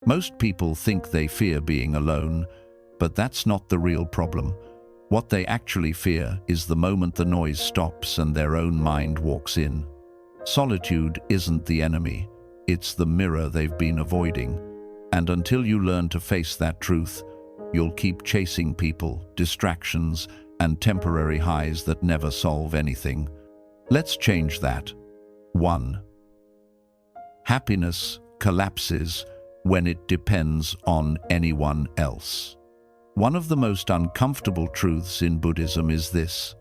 Most people think they fear being alone, but that's not the real problem. What they actually fear is the moment the noise stops and their own mind walks in. Solitude isn't the enemy, it's the mirror they've been avoiding. And until you learn to face that truth, you'll keep chasing people, distractions, and temporary highs that never solve anything. Let's change that. 1. Happiness collapses when it depends on anyone else. One of the most uncomfortable truths in Buddhism is this: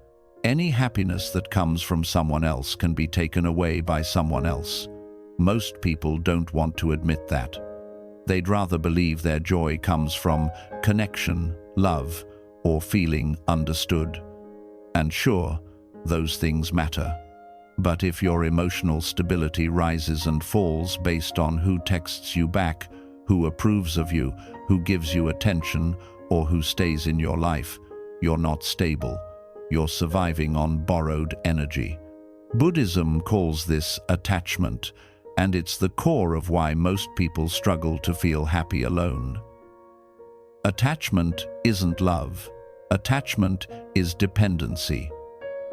any happiness that comes from someone else can be taken away by someone else. Most people don't want to admit that. They'd rather believe their joy comes from connection, love, or feeling understood. And sure, those things matter. But if your emotional stability rises and falls based on who texts you back, who approves of you, who gives you attention, or who stays in your life, you're not stable. You're surviving on borrowed energy. Buddhism calls this attachment, and it's the core of why most people struggle to feel happy alone. Attachment isn't love. Attachment is dependency.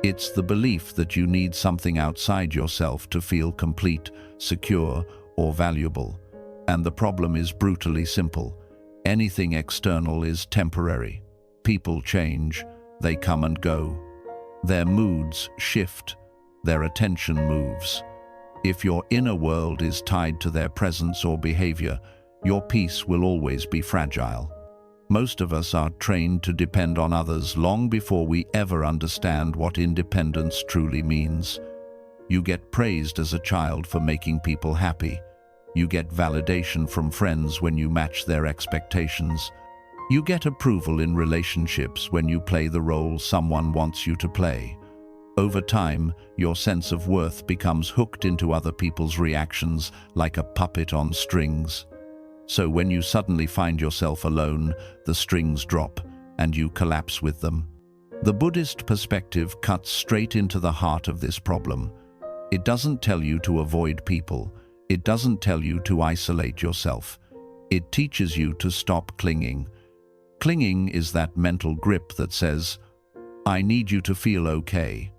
It's the belief that you need something outside yourself to feel complete, secure, or valuable. And the problem is brutally simple. Anything external is temporary. People change, they come and go. Their moods shift, their attention moves. If your inner world is tied to their presence or behavior, your peace will always be fragile. Most of us are trained to depend on others long before we ever understand what independence truly means. You get praised as a child for making people happy. You get validation from friends when you match their expectations. You get approval in relationships when you play the role someone wants you to play. Over time, your sense of worth becomes hooked into other people's reactions like a puppet on strings. So when you suddenly find yourself alone, the strings drop and you collapse with them. The Buddhist perspective cuts straight into the heart of this problem. It doesn't tell you to avoid people. It doesn't tell you to isolate yourself. It teaches you to stop clinging. Clinging is that mental grip that says, "I need you to feel okay."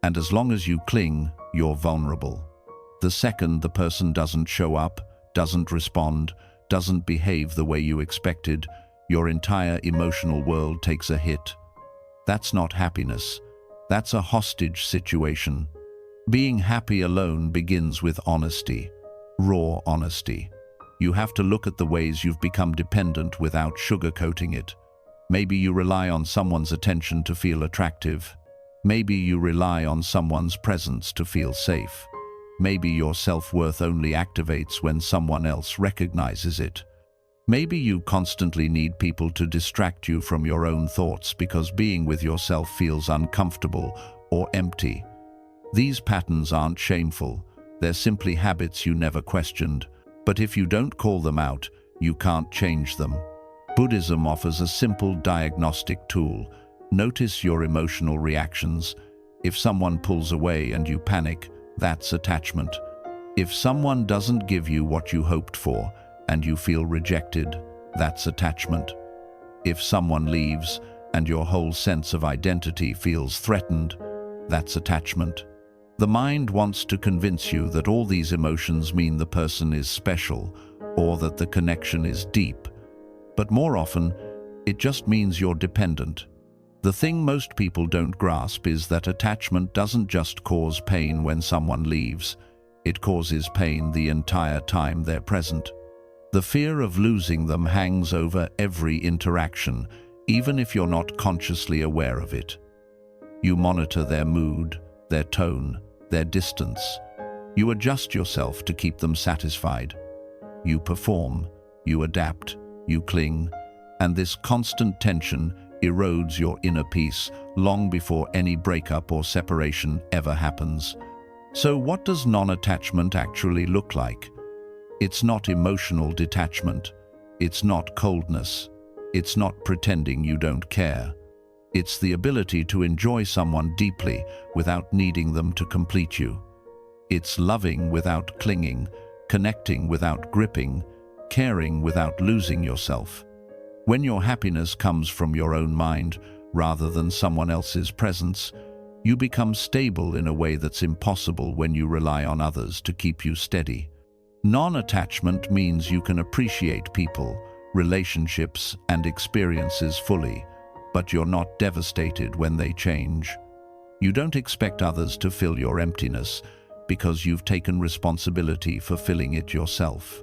And as long as you cling, you're vulnerable. The second the person doesn't show up, doesn't respond, doesn't behave the way you expected, your entire emotional world takes a hit. That's not happiness. That's a hostage situation. Being happy alone begins with honesty, raw honesty. You have to look at the ways you've become dependent without sugarcoating it. Maybe you rely on someone's attention to feel attractive. Maybe you rely on someone's presence to feel safe. Maybe your self-worth only activates when someone else recognizes it. Maybe you constantly need people to distract you from your own thoughts because being with yourself feels uncomfortable or empty. These patterns aren't shameful. They're simply habits you never questioned. But if you don't call them out, you can't change them. Buddhism offers a simple diagnostic tool. Notice your emotional reactions. If someone pulls away and you panic, that's attachment. If someone doesn't give you what you hoped for and you feel rejected, that's attachment. If someone leaves and your whole sense of identity feels threatened, that's attachment. The mind wants to convince you that all these emotions mean the person is special or that the connection is deep. But more often, it just means you're dependent. The thing most people don't grasp is that attachment doesn't just cause pain when someone leaves. It causes pain the entire time they're present. The fear of losing them hangs over every interaction, even if you're not consciously aware of it. You monitor their mood, their tone, their distance. You adjust yourself to keep them satisfied. You perform, you adapt, you cling, and this constant tension erodes your inner peace long before any breakup or separation ever happens. So what does non-attachment actually look like? It's not emotional detachment. It's not coldness. It's not pretending you don't care. It's the ability to enjoy someone deeply without needing them to complete you. It's loving without clinging, connecting without gripping, caring without losing yourself. When your happiness comes from your own mind rather than someone else's presence, you become stable in a way that's impossible when you rely on others to keep you steady. Non-attachment means you can appreciate people, relationships, and experiences fully, but you're not devastated when they change. You don't expect others to fill your emptiness because you've taken responsibility for filling it yourself.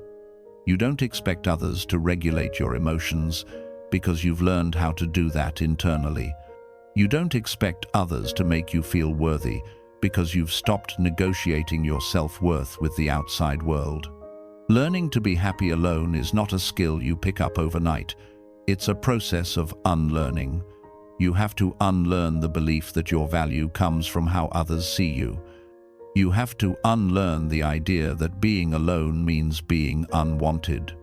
You don't expect others to regulate your emotions because you've learned how to do that internally. You don't expect others to make you feel worthy because you've stopped negotiating your self-worth with the outside world. Learning to be happy alone is not a skill you pick up overnight. It's a process of unlearning. You have to unlearn the belief that your value comes from how others see you. You have to unlearn the idea that being alone means being unwanted.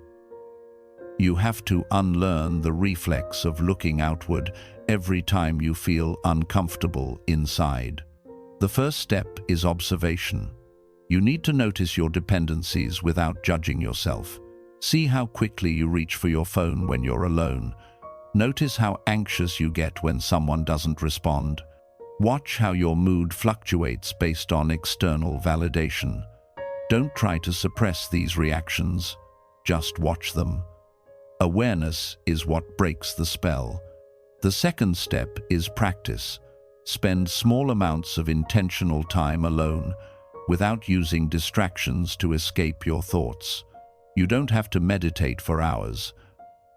You have to unlearn the reflex of looking outward every time you feel uncomfortable inside. The first step is observation. You need to notice your dependencies without judging yourself. See how quickly you reach for your phone when you're alone. Notice how anxious you get when someone doesn't respond. Watch how your mood fluctuates based on external validation. Don't try to suppress these reactions. Just watch them. Awareness is what breaks the spell. The second step is practice. Spend small amounts of intentional time alone, without using distractions to escape your thoughts. You don't have to meditate for hours.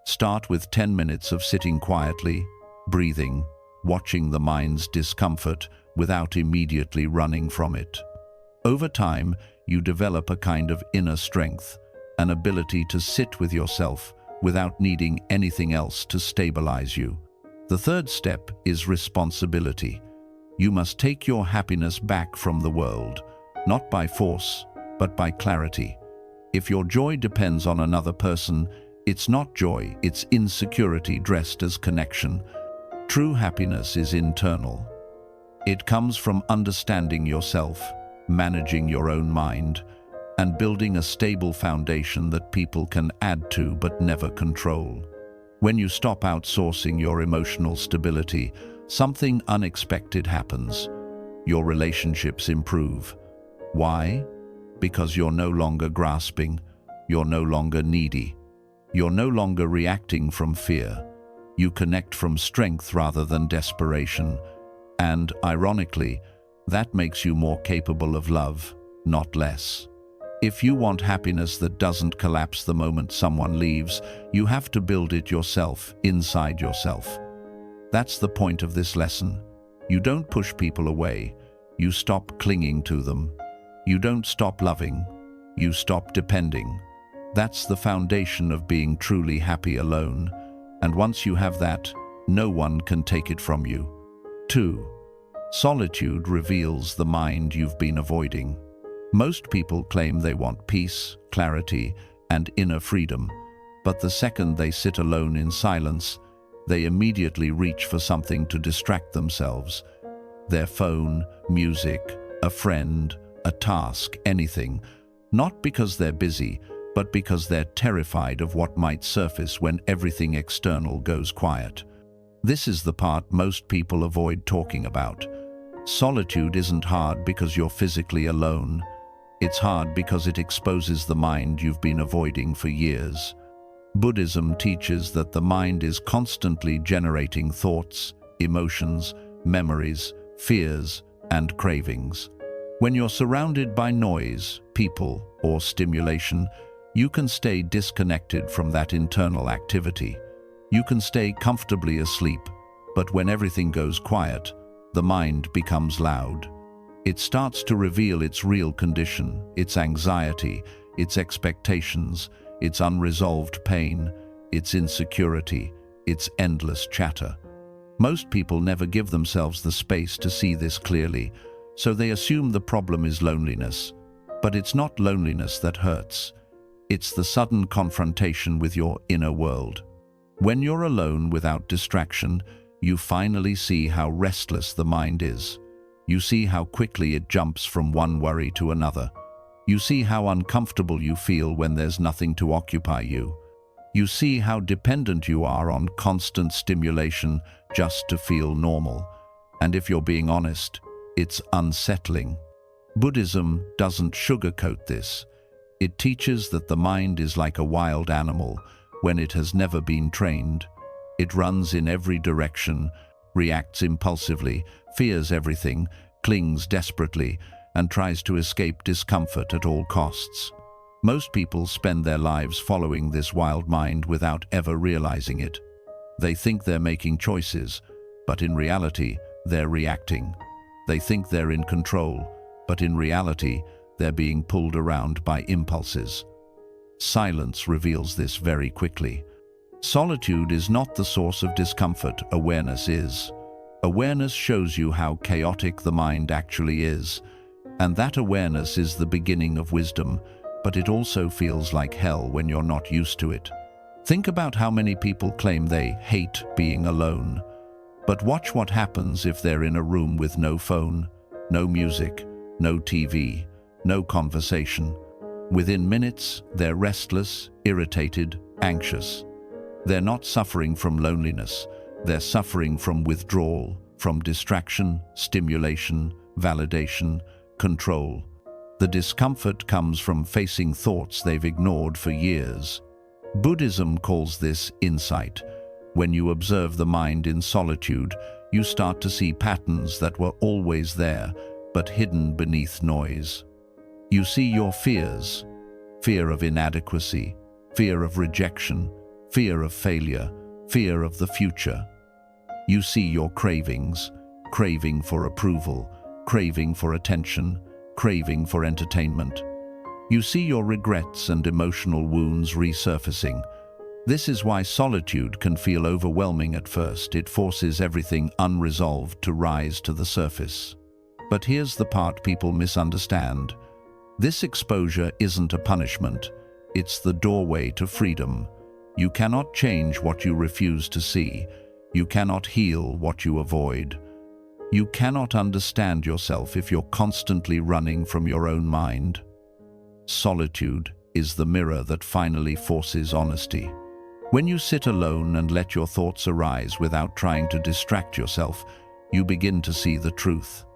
Start with 10 minutes of sitting quietly, breathing, watching the mind's discomfort without immediately running from it. Over time, you develop a kind of inner strength, an ability to sit with yourself without needing anything else to stabilize you. The third step is responsibility. You must take your happiness back from the world, not by force, but by clarity. If your joy depends on another person, it's not joy, it's insecurity dressed as connection. True happiness is internal. It comes from understanding yourself, managing your own mind, and building a stable foundation that people can add to but never control. When you stop outsourcing your emotional stability, something unexpected happens. Your relationships improve. Why? Because you're no longer grasping, you're no longer needy, you're no longer reacting from fear. You connect from strength rather than desperation, and, ironically, that makes you more capable of love, not less. If you want happiness that doesn't collapse the moment someone leaves, you have to build it yourself, inside yourself. That's the point of this lesson. You don't push people away, you stop clinging to them. You don't stop loving, you stop depending. That's the foundation of being truly happy alone, and once you have that, no one can take it from you. 2. Solitude reveals the mind you've been avoiding. Most people claim they want peace, clarity, and inner freedom, but the second they sit alone in silence, they immediately reach for something to distract themselves. Their phone, music, a friend, a task, anything. Not because they're busy, but because they're terrified of what might surface when everything external goes quiet. This is the part most people avoid talking about. Solitude isn't hard because you're physically alone. It's hard because it exposes the mind you've been avoiding for years. Buddhism teaches that the mind is constantly generating thoughts, emotions, memories, fears, and cravings. When you're surrounded by noise, people, or stimulation, you can stay disconnected from that internal activity. You can stay comfortably asleep, but when everything goes quiet, the mind becomes loud. It starts to reveal its real condition, its anxiety, its expectations, its unresolved pain, its insecurity, its endless chatter. Most people never give themselves the space to see this clearly, so they assume the problem is loneliness. But it's not loneliness that hurts. It's the sudden confrontation with your inner world. When you're alone without distraction, you finally see how restless the mind is. You see how quickly it jumps from one worry to another. You see how uncomfortable you feel when there's nothing to occupy you. You see how dependent you are on constant stimulation just to feel normal. And if you're being honest, it's unsettling. Buddhism doesn't sugarcoat this. It teaches that the mind is like a wild animal when it has never been trained. It runs in every direction, reacts impulsively, fears everything, clings desperately, and tries to escape discomfort at all costs. Most people spend their lives following this wild mind without ever realizing it. They think they're making choices, but in reality, they're reacting. They think they're in control, but in reality, they're being pulled around by impulses. Silence reveals this very quickly. Solitude is not the source of discomfort, awareness is. Awareness shows you how chaotic the mind actually is, and that awareness is the beginning of wisdom, but it also feels like hell when you're not used to it. Think about how many people claim they hate being alone. But watch what happens if they're in a room with no phone, no music, no TV, no conversation. Within minutes, they're restless, irritated, anxious. They're not suffering from loneliness. They're suffering from withdrawal, from distraction, stimulation, validation, control. The discomfort comes from facing thoughts they've ignored for years. Buddhism calls this insight. When you observe the mind in solitude, you start to see patterns that were always there, but hidden beneath noise. You see your fears, fear of inadequacy, fear of rejection, fear of failure, fear of the future. You see your cravings, craving for approval, craving for attention, craving for entertainment. You see your regrets and emotional wounds resurfacing. This is why solitude can feel overwhelming at first. It forces everything unresolved to rise to the surface. But here's the part people misunderstand. This exposure isn't a punishment. It's the doorway to freedom. You cannot change what you refuse to see. You cannot heal what you avoid. You cannot understand yourself if you're constantly running from your own mind. Solitude is the mirror that finally forces honesty. When you sit alone and let your thoughts arise without trying to distract yourself, you begin to see the truth.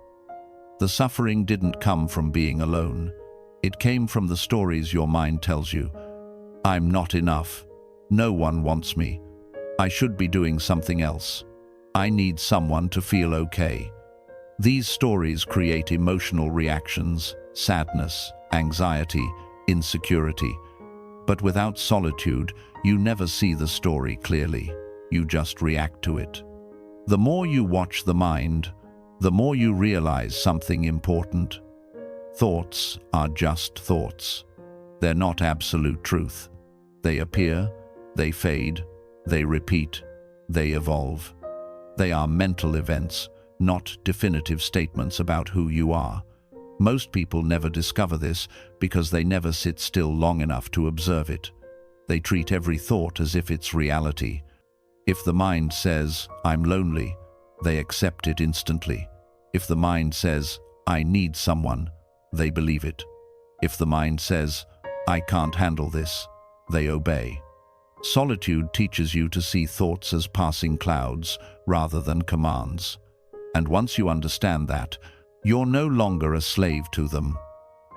The suffering didn't come from being alone. It came from the stories your mind tells you. I'm not enough. No one wants me. I should be doing something else. I need someone to feel okay. These stories create emotional reactions, sadness, anxiety, insecurity. But without solitude, you never see the story clearly. You just react to it. The more you watch the mind, the more you realize something important. Thoughts are just thoughts. They're not absolute truth. They appear, they fade, they repeat, they evolve. They are mental events, not definitive statements about who you are. Most people never discover this because they never sit still long enough to observe it. They treat every thought as if it's reality. If the mind says, I'm lonely, they accept it instantly. If the mind says, I need someone, they believe it. If the mind says, I can't handle this, they obey. Solitude teaches you to see thoughts as passing clouds rather than commands. And once you understand that, you're no longer a slave to them.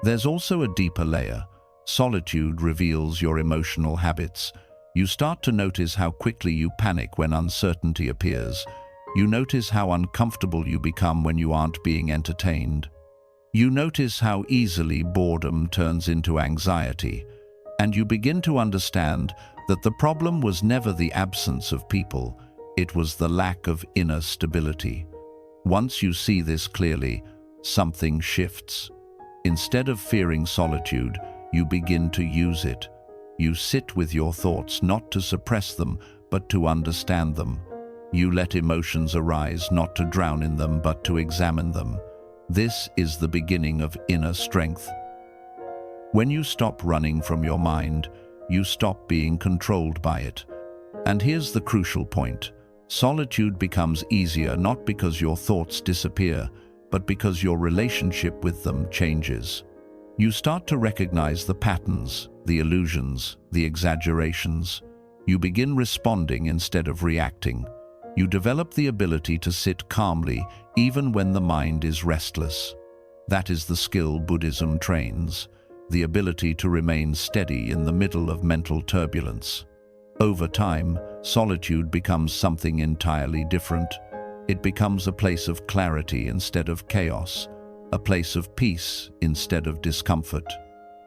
There's also a deeper layer. Solitude reveals your emotional habits. You start to notice how quickly you panic when uncertainty appears. You notice how uncomfortable you become when you aren't being entertained. You notice how easily boredom turns into anxiety. And you begin to understand that the problem was never the absence of people, it was the lack of inner stability. Once you see this clearly, something shifts. Instead of fearing solitude, you begin to use it. You sit with your thoughts not to suppress them, but to understand them. You let emotions arise not to drown in them, but to examine them. This is the beginning of inner strength. When you stop running from your mind, you stop being controlled by it. And here's the crucial point. Solitude becomes easier not because your thoughts disappear, but because your relationship with them changes. You start to recognize the patterns, the illusions, the exaggerations. You begin responding instead of reacting. You develop the ability to sit calmly even when the mind is restless. That is the skill Buddhism trains, the ability to remain steady in the middle of mental turbulence. Over time, solitude becomes something entirely different. It becomes a place of clarity instead of chaos, a place of peace instead of discomfort,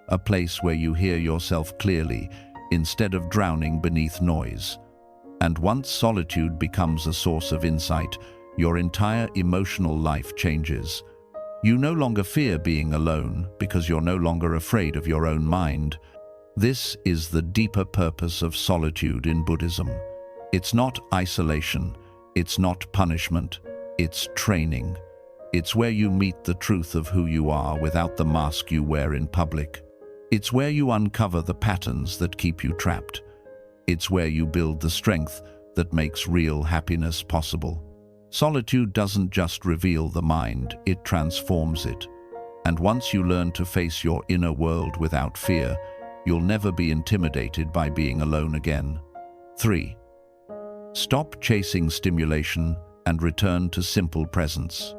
a place where you hear yourself clearly instead of drowning beneath noise. And once solitude becomes a source of insight, your entire emotional life changes. You no longer fear being alone because you're no longer afraid of your own mind. This is the deeper purpose of solitude in Buddhism. It's not isolation, it's not punishment, it's training. It's where you meet the truth of who you are without the mask you wear in public. It's where you uncover the patterns that keep you trapped. It's where you build the strength that makes real happiness possible. Solitude doesn't just reveal the mind, it transforms it. And once you learn to face your inner world without fear, you'll never be intimidated by being alone again. 3. Stop chasing stimulation and return to simple presence.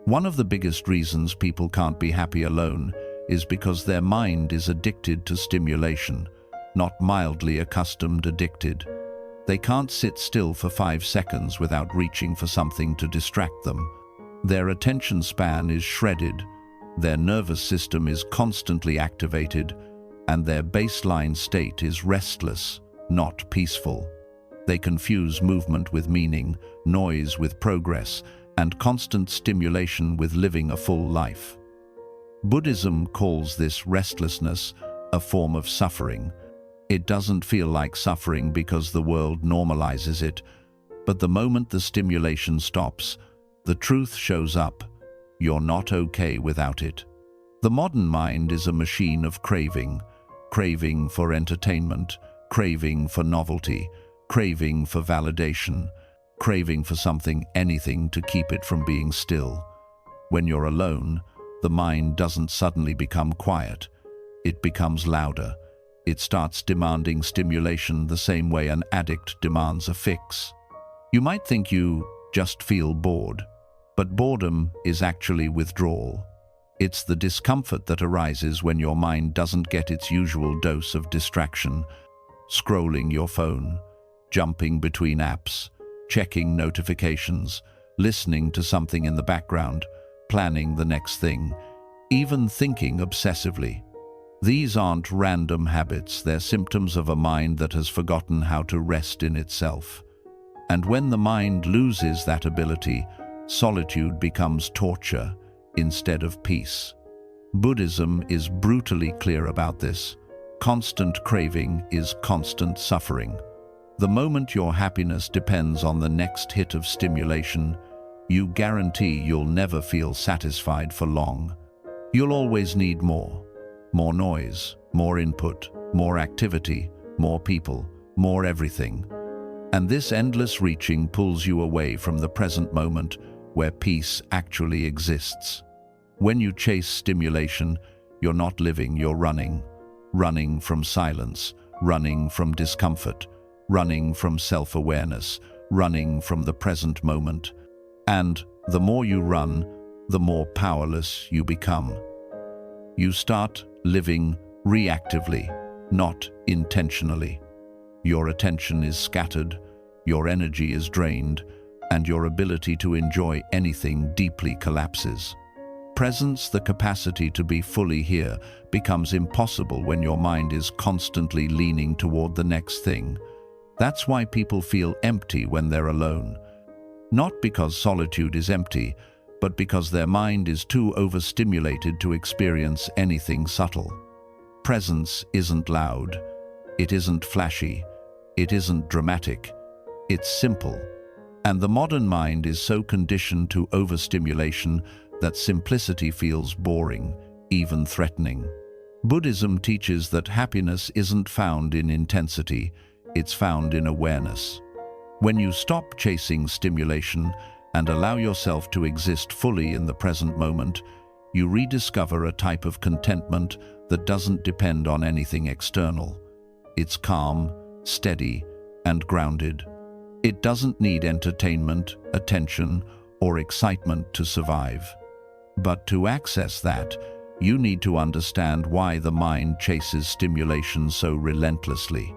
One of the biggest reasons people can't be happy alone is because their mind is addicted to stimulation, not mildly accustomed addicted. They can't sit still for 5 seconds without reaching for something to distract them. Their attention span is shredded, their nervous system is constantly activated, and their baseline state is restless, not peaceful. They confuse movement with meaning, noise with progress, and constant stimulation with living a full life. Buddhism calls this restlessness a form of suffering. It doesn't feel like suffering because the world normalizes it, but the moment the stimulation stops, the truth shows up. You're not okay without it. The modern mind is a machine of craving for entertainment, craving for novelty, craving for validation, craving for something, anything to keep it from being still. When you're alone, the mind doesn't suddenly become quiet. It becomes louder. It starts demanding stimulation the same way an addict demands a fix. You might think you just feel bored, but boredom is actually withdrawal. It's the discomfort that arises when your mind doesn't get its usual dose of distraction, scrolling your phone, jumping between apps, checking notifications, listening to something in the background, planning the next thing, even thinking obsessively. These aren't random habits, they're symptoms of a mind that has forgotten how to rest in itself. And when the mind loses that ability, solitude becomes torture instead of peace. Buddhism is brutally clear about this. Constant craving is constant suffering. The moment your happiness depends on the next hit of stimulation, you guarantee you'll never feel satisfied for long. You'll always need more. More noise, more input, more activity, more people, more everything. And this endless reaching pulls you away from the present moment where peace actually exists. When you chase stimulation, you're not living, you're running. Running from silence, running from discomfort, running from self-awareness, running from the present moment. And the more you run, the more powerless you become. You start living reactively, not intentionally. Your attention is scattered, your energy is drained, and your ability to enjoy anything deeply collapses. Presence, the capacity to be fully here, becomes impossible when your mind is constantly leaning toward the next thing. That's why people feel empty when they're alone. Not because solitude is empty, but because their mind is too overstimulated to experience anything subtle. Presence isn't loud, it isn't flashy, it isn't dramatic, it's simple. And the modern mind is so conditioned to overstimulation that simplicity feels boring, even threatening. Buddhism teaches that happiness isn't found in intensity, it's found in awareness. When you stop chasing stimulation and allow yourself to exist fully in the present moment, you rediscover a type of contentment that doesn't depend on anything external. It's calm, steady, and grounded. It doesn't need entertainment, attention, or excitement to survive. But to access that, you need to understand why the mind chases stimulation so relentlessly.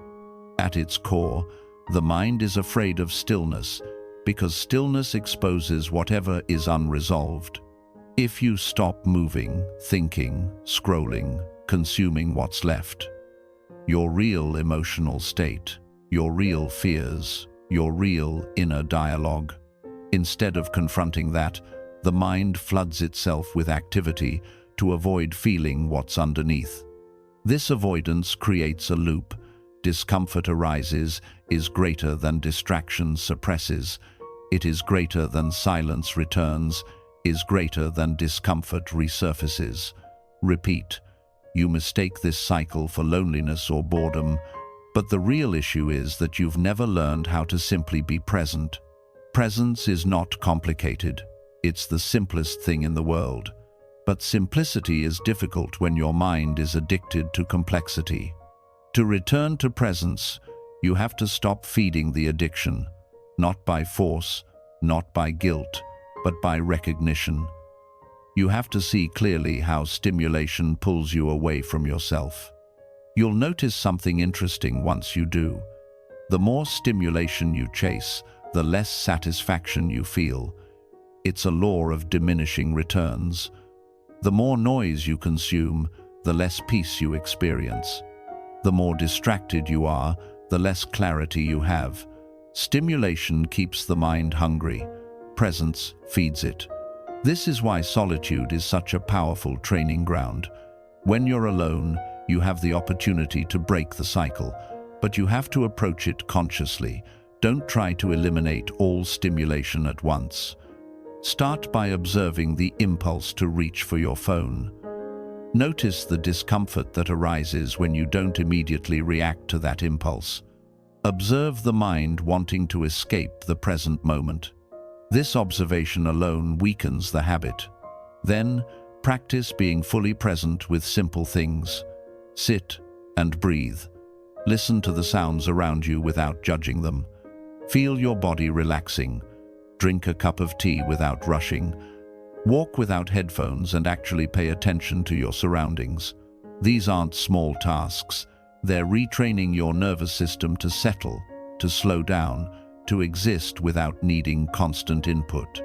At its core, the mind is afraid of stillness, because stillness exposes whatever is unresolved. If you stop moving, thinking, scrolling, consuming what's left, your real emotional state, your real fears, your real inner dialogue, instead of confronting that, the mind floods itself with activity to avoid feeling what's underneath. This avoidance creates a loop. Discomfort arises, is greater than distraction suppresses. It is greater than silence returns, is greater than discomfort resurfaces. Repeat. You mistake this cycle for loneliness or boredom, but the real issue is that you've never learned how to simply be present. Presence is not complicated. It's the simplest thing in the world. But simplicity is difficult when your mind is addicted to complexity. To return to presence, you have to stop feeding the addiction, not by force, not by guilt, but by recognition. You have to see clearly how stimulation pulls you away from yourself. You'll notice something interesting once you do. The more stimulation you chase, the less satisfaction you feel. It's a law of diminishing returns. The more noise you consume, the less peace you experience. The more distracted you are, the less clarity you have. Stimulation keeps the mind hungry. Presence feeds it. This is why solitude is such a powerful training ground. When you're alone, you have the opportunity to break the cycle, but you have to approach it consciously. Don't try to eliminate all stimulation at once. Start by observing the impulse to reach for your phone. Notice the discomfort that arises when you don't immediately react to that impulse. Observe the mind wanting to escape the present moment. This observation alone weakens the habit. Then, practice being fully present with simple things. Sit and breathe. Listen to the sounds around you without judging them. Feel your body relaxing. Drink a cup of tea without rushing. Walk without headphones and actually pay attention to your surroundings. These aren't small tasks. They're retraining your nervous system to settle, to slow down, to exist without needing constant input.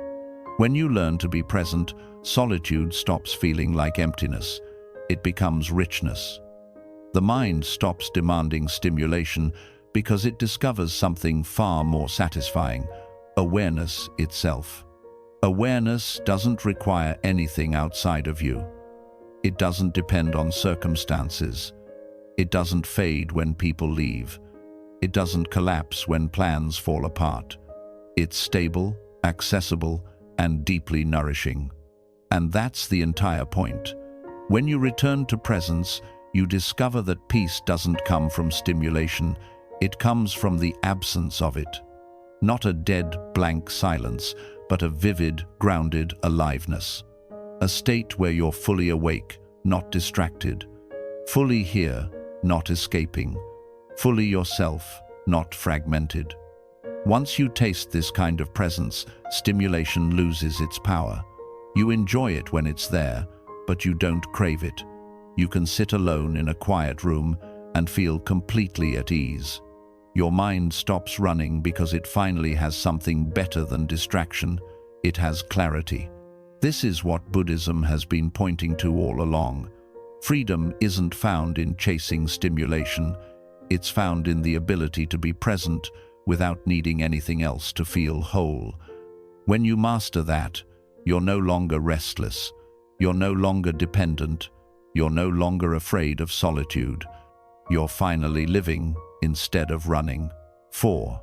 When you learn to be present, solitude stops feeling like emptiness. It becomes richness. The mind stops demanding stimulation because it discovers something far more satisfying: awareness itself. Awareness doesn't require anything outside of you. It doesn't depend on circumstances. It doesn't fade when people leave. It doesn't collapse when plans fall apart. It's stable, accessible, and deeply nourishing. And that's the entire point. When you return to presence, you discover that peace doesn't come from stimulation. It comes from the absence of it. Not a dead, blank silence, but a vivid, grounded aliveness. A state where you're fully awake, not distracted. Fully here, not escaping. Fully yourself, not fragmented. Once you taste this kind of presence, stimulation loses its power. You enjoy it when it's there, but you don't crave it. You can sit alone in a quiet room and feel completely at ease. Your mind stops running because it finally has something better than distraction. It has clarity. This is what Buddhism has been pointing to all along. Freedom isn't found in chasing stimulation. It's found in the ability to be present without needing anything else to feel whole. When you master that, you're no longer restless. You're no longer dependent. You're no longer afraid of solitude. You're finally living instead of running. 4.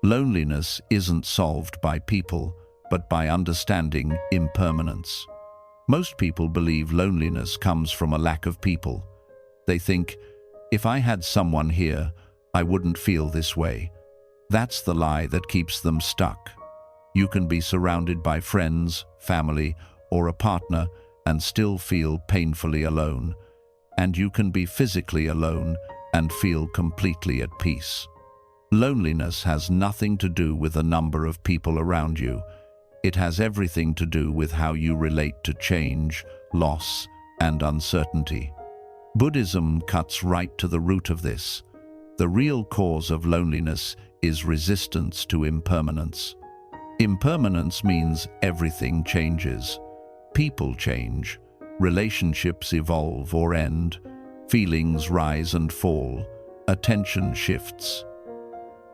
Loneliness isn't solved by people, but by understanding impermanence. Most people believe loneliness comes from a lack of people. They think, if I had someone here, I wouldn't feel this way. That's the lie that keeps them stuck. You can be surrounded by friends, family, or a partner and still feel painfully alone, and you can be physically alone and feel completely at peace. Loneliness has nothing to do with the number of people around you. It has everything to do with how you relate to change, loss, and uncertainty. Buddhism cuts right to the root of this. The real cause of loneliness is resistance to impermanence. Impermanence means everything changes. People change, relationships evolve or end, feelings rise and fall, attention shifts.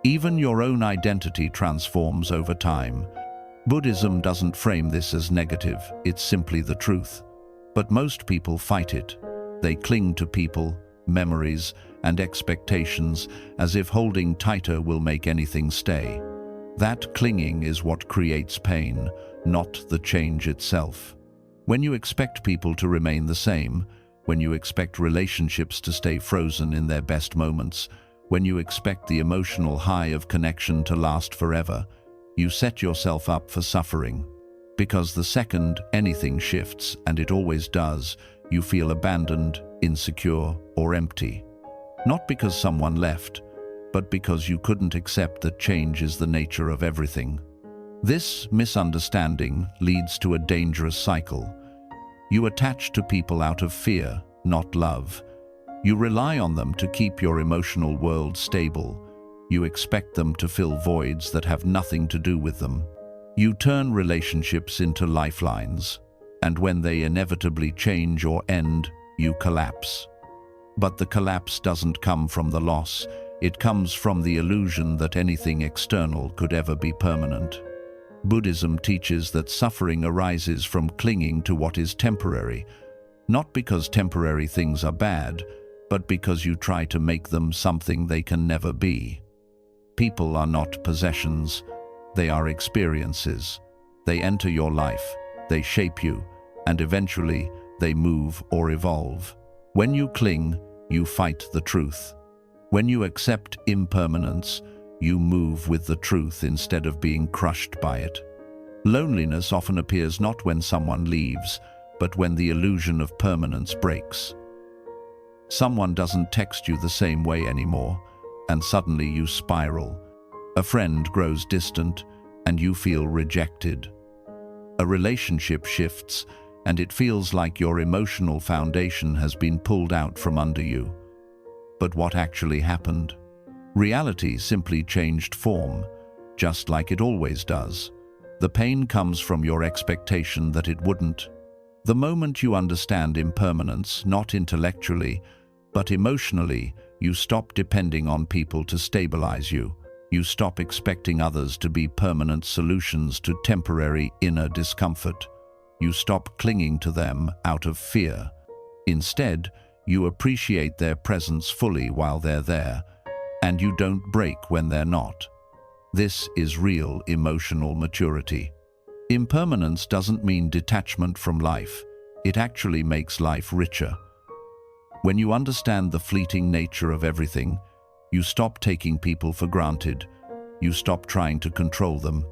Even your own identity transforms over time. Buddhism doesn't frame this as negative, it's simply the truth. But most people fight it. They cling to people, memories, and expectations as if holding tighter will make anything stay. That clinging is what creates pain, not the change itself. When you expect people to remain the same, when you expect relationships to stay frozen in their best moments, when you expect the emotional high of connection to last forever, you set yourself up for suffering. Because the second anything shifts, and it always does, you feel abandoned, insecure, or empty. Not because someone left, but because you couldn't accept that change is the nature of everything. This misunderstanding leads to a dangerous cycle. You attach to people out of fear, not love. You rely on them to keep your emotional world stable. You expect them to fill voids that have nothing to do with them. You turn relationships into lifelines, and when they inevitably change or end, you collapse. But the collapse doesn't come from the loss, it comes from the illusion that anything external could ever be permanent. Buddhism teaches that suffering arises from clinging to what is temporary, not because temporary things are bad, but because you try to make them something they can never be. People are not possessions, they are experiences. They enter your life, they shape you, and eventually they move or evolve. When you cling, you fight the truth. When you accept impermanence, you move with the truth instead of being crushed by it. Loneliness often appears not when someone leaves, but when the illusion of permanence breaks. Someone doesn't text you the same way anymore, and suddenly you spiral. A friend grows distant, and you feel rejected. A relationship shifts, and it feels like your emotional foundation has been pulled out from under you. But what actually happened? Reality simply changed form, just like it always does. The pain comes from your expectation that it wouldn't. The moment you understand impermanence, not intellectually, but emotionally, you stop depending on people to stabilize you. You stop expecting others to be permanent solutions to temporary inner discomfort. You stop clinging to them out of fear. Instead, you appreciate their presence fully while they're there, and you don't break when they're not. This is real emotional maturity. Impermanence doesn't mean detachment from life. It actually makes life richer. When you understand the fleeting nature of everything, you stop taking people for granted. You stop trying to control them.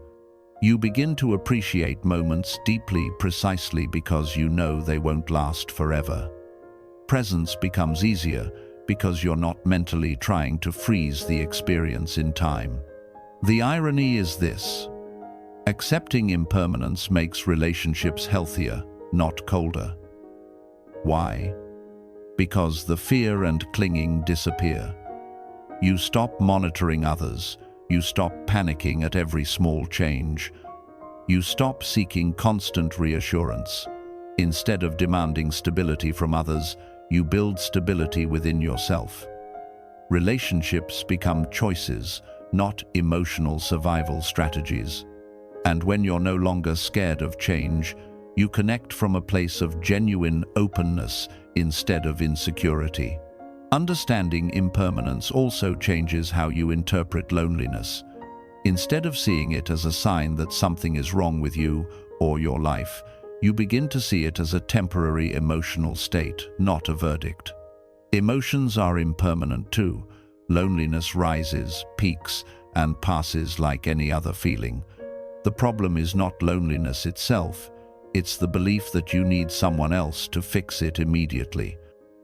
You begin to appreciate moments deeply precisely because you know they won't last forever. Presence becomes easier because you're not mentally trying to freeze the experience in time. The irony is this: accepting impermanence makes relationships healthier, not colder. Why? Because the fear and clinging disappear. You stop monitoring others. You stop panicking at every small change. You stop seeking constant reassurance. Instead of demanding stability from others, you build stability within yourself. Relationships become choices, not emotional survival strategies. And when you're no longer scared of change, you connect from a place of genuine openness instead of insecurity. Understanding impermanence also changes how you interpret loneliness. Instead of seeing it as a sign that something is wrong with you or your life, you begin to see it as a temporary emotional state, not a verdict. Emotions are impermanent too. Loneliness rises, peaks, and passes like any other feeling. The problem is not loneliness itself, It's the belief that you need someone else to fix it immediately.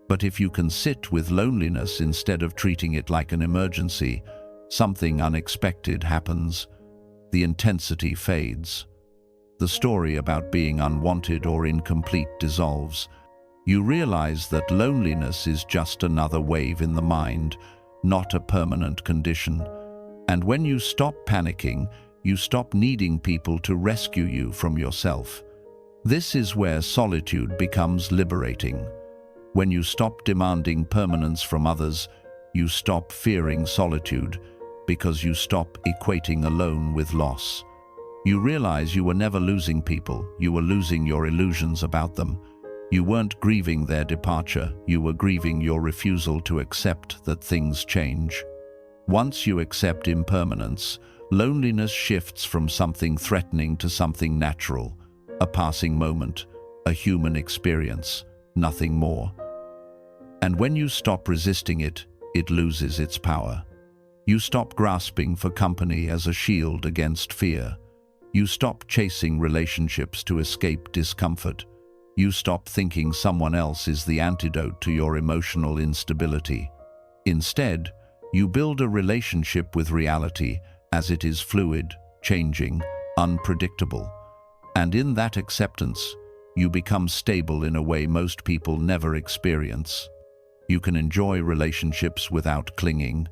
But if you can sit with loneliness instead of treating it like an emergency, something unexpected happens. The intensity fades. The story about being unwanted or incomplete dissolves. You realize that loneliness is just another wave in the mind, not a permanent condition. And when you stop panicking, you stop needing people to rescue you from yourself. This is where solitude becomes liberating. When you stop demanding permanence from others, you stop fearing solitude, because you stop equating alone with loss. You realize you were never losing people, you were losing your illusions about them. You weren't grieving their departure, you were grieving your refusal to accept that things change. Once you accept impermanence, loneliness shifts from something threatening to something natural, a passing moment, a human experience, nothing more. And when you stop resisting it, it loses its power. You stop grasping for company as a shield against fear. You stop chasing relationships to escape discomfort. You stop thinking someone else is the antidote to your emotional instability. Instead, you build a relationship with reality as it is fluid, changing, unpredictable. And in that acceptance, you become stable in a way most people never experience. You can enjoy relationships without clinging.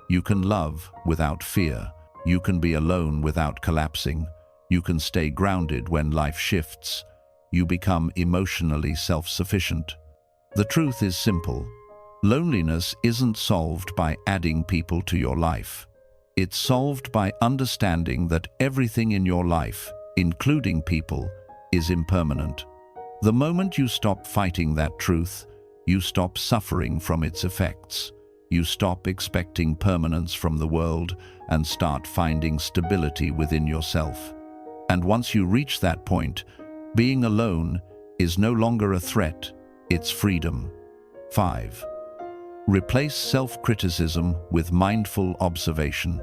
You can love without fear. You can be alone without collapsing. You can stay grounded when life shifts. You become emotionally self-sufficient. The truth is simple. Loneliness isn't solved by adding people to your life. It's solved by understanding that everything in your life, including people, is impermanent. The moment you stop fighting that truth, you stop suffering from its effects. You stop expecting permanence from the world and start finding stability within yourself. And once you reach that point, being alone is no longer a threat, it's freedom. 5. Replace self-criticism with mindful observation.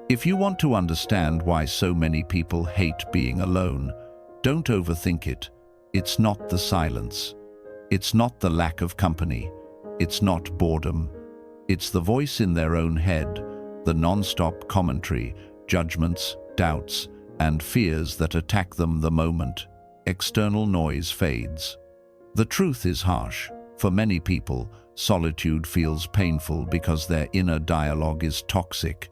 If you want to understand why so many people hate being alone, don't overthink it. It's not the silence. It's not the lack of company. It's not boredom. It's the voice in their own head, the non-stop commentary, judgments, doubts, and fears that attack them the moment external noise fades. The truth is harsh. For many people, solitude feels painful because their inner dialogue is toxic.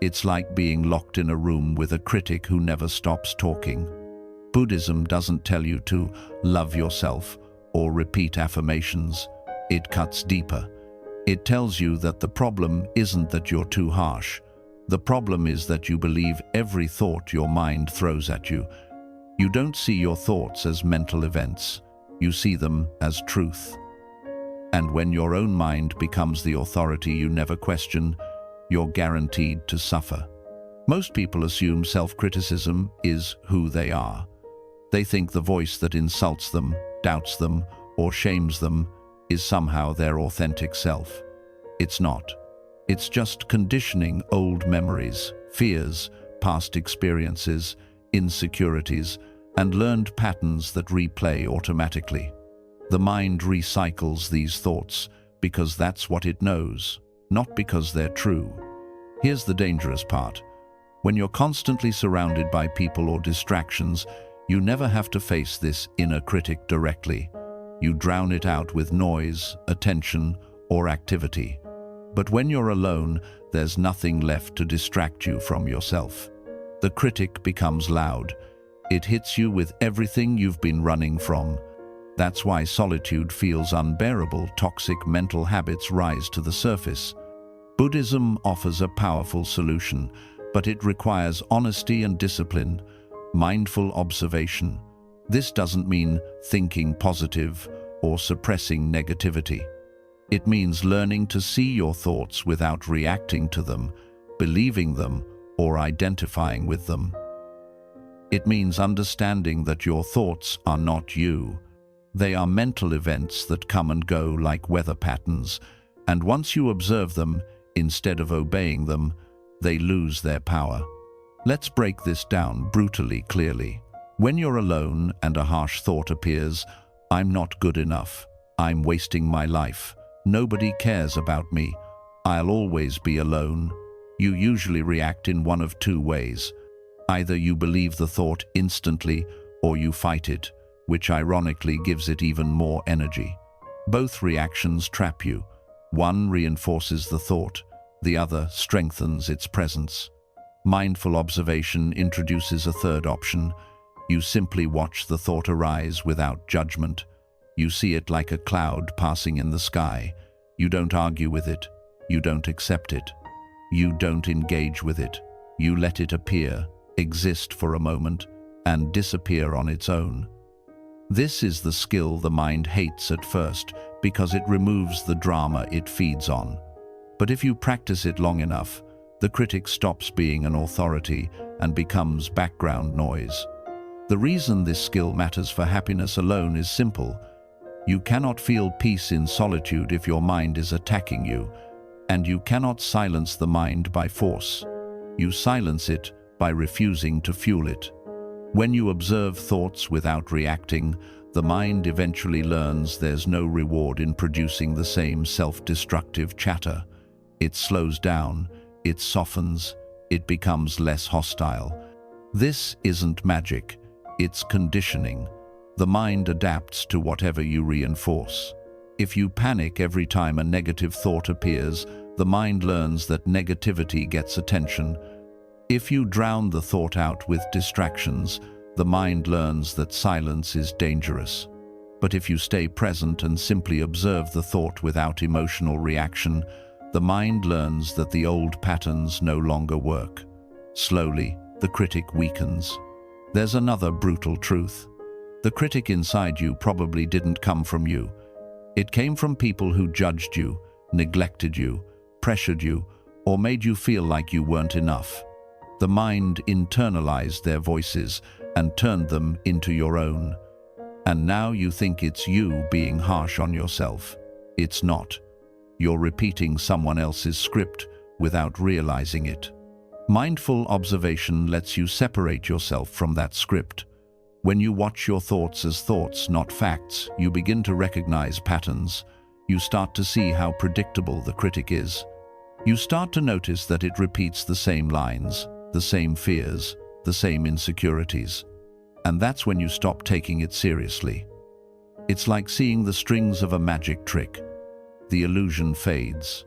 It's like being locked in a room with a critic who never stops talking. Buddhism doesn't tell you to love yourself or repeat affirmations. It cuts deeper. It tells you that the problem isn't that you're too harsh. The problem is that you believe every thought your mind throws at you. You don't see your thoughts as mental events. You see them as truth. And when your own mind becomes the authority you never question, you're guaranteed to suffer. Most people assume self-criticism is who they are. They think the voice that insults them, doubts them, or shames them is somehow their authentic self. It's not. It's just conditioning old memories, fears, past experiences, insecurities, and learned patterns that replay automatically. The mind recycles these thoughts because that's what it knows, not because they're true. Here's the dangerous part. When you're constantly surrounded by people or distractions, you never have to face this inner critic directly. You drown it out with noise, attention, or activity. But when you're alone, there's nothing left to distract you from yourself. The critic becomes loud. It hits you with everything you've been running from. That's why solitude feels unbearable. Toxic mental habits rise to the surface. Buddhism offers a powerful solution, but it requires honesty and discipline, mindful observation. This doesn't mean thinking positive or suppressing negativity. It means learning to see your thoughts without reacting to them, believing them, or identifying with them. It means understanding that your thoughts are not you. They are mental events that come and go like weather patterns, and once you observe them, instead of obeying them, they lose their power. Let's break this down brutally clearly. When you're alone and a harsh thought appears, "I'm not good enough. I'm wasting my life. Nobody cares about me. I'll always be alone," you usually react in one of two ways. Either you believe the thought instantly, or you fight it, which ironically gives it even more energy. Both reactions trap you. One reinforces the thought, the other strengthens its presence. Mindful observation introduces a third option. You simply watch the thought arise without judgment. You see it like a cloud passing in the sky. You don't argue with it. You don't accept it. You don't engage with it. You let it appear, exist for a moment, and disappear on its own. This is the skill the mind hates at first because it removes the drama it feeds on. But if you practice it long enough, the critic stops being an authority and becomes background noise. The reason this skill matters for happiness alone is simple. You cannot feel peace in solitude if your mind is attacking you, and you cannot silence the mind by force. You silence it by refusing to fuel it. When you observe thoughts without reacting, the mind eventually learns there's no reward in producing the same self-destructive chatter. It slows down, it softens, it becomes less hostile. This isn't magic, it's conditioning. The mind adapts to whatever you reinforce. If you panic every time a negative thought appears, the mind learns that negativity gets attention. If you drown the thought out with distractions, the mind learns that silence is dangerous. But if you stay present and simply observe the thought without emotional reaction, the mind learns that the old patterns no longer work. Slowly, the critic weakens. There's another brutal truth. The critic inside you probably didn't come from you. It came from people who judged you, neglected you, pressured you, or made you feel like you weren't enough. The mind internalized their voices and turned them into your own. And now you think it's you being harsh on yourself. It's not. You're repeating someone else's script without realizing it. Mindful observation lets you separate yourself from that script. When you watch your thoughts as thoughts, not facts, you begin to recognize patterns. You start to see how predictable the critic is. You start to notice that it repeats the same lines, the same fears, the same insecurities. And that's when you stop taking it seriously. It's like seeing the strings of a magic trick. The illusion fades.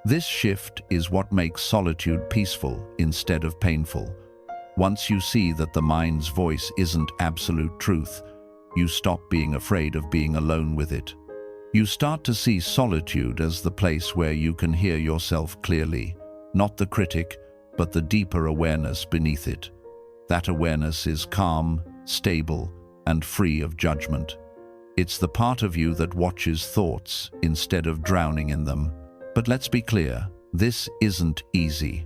This shift is what makes solitude peaceful instead of painful. Once you see that the mind's voice isn't absolute truth, you stop being afraid of being alone with it. You start to see solitude as the place where you can hear yourself clearly, not the critic, but the deeper awareness beneath it. That awareness is calm, stable, and free of judgment. It's the part of you that watches thoughts instead of drowning in them. But let's be clear, this isn't easy.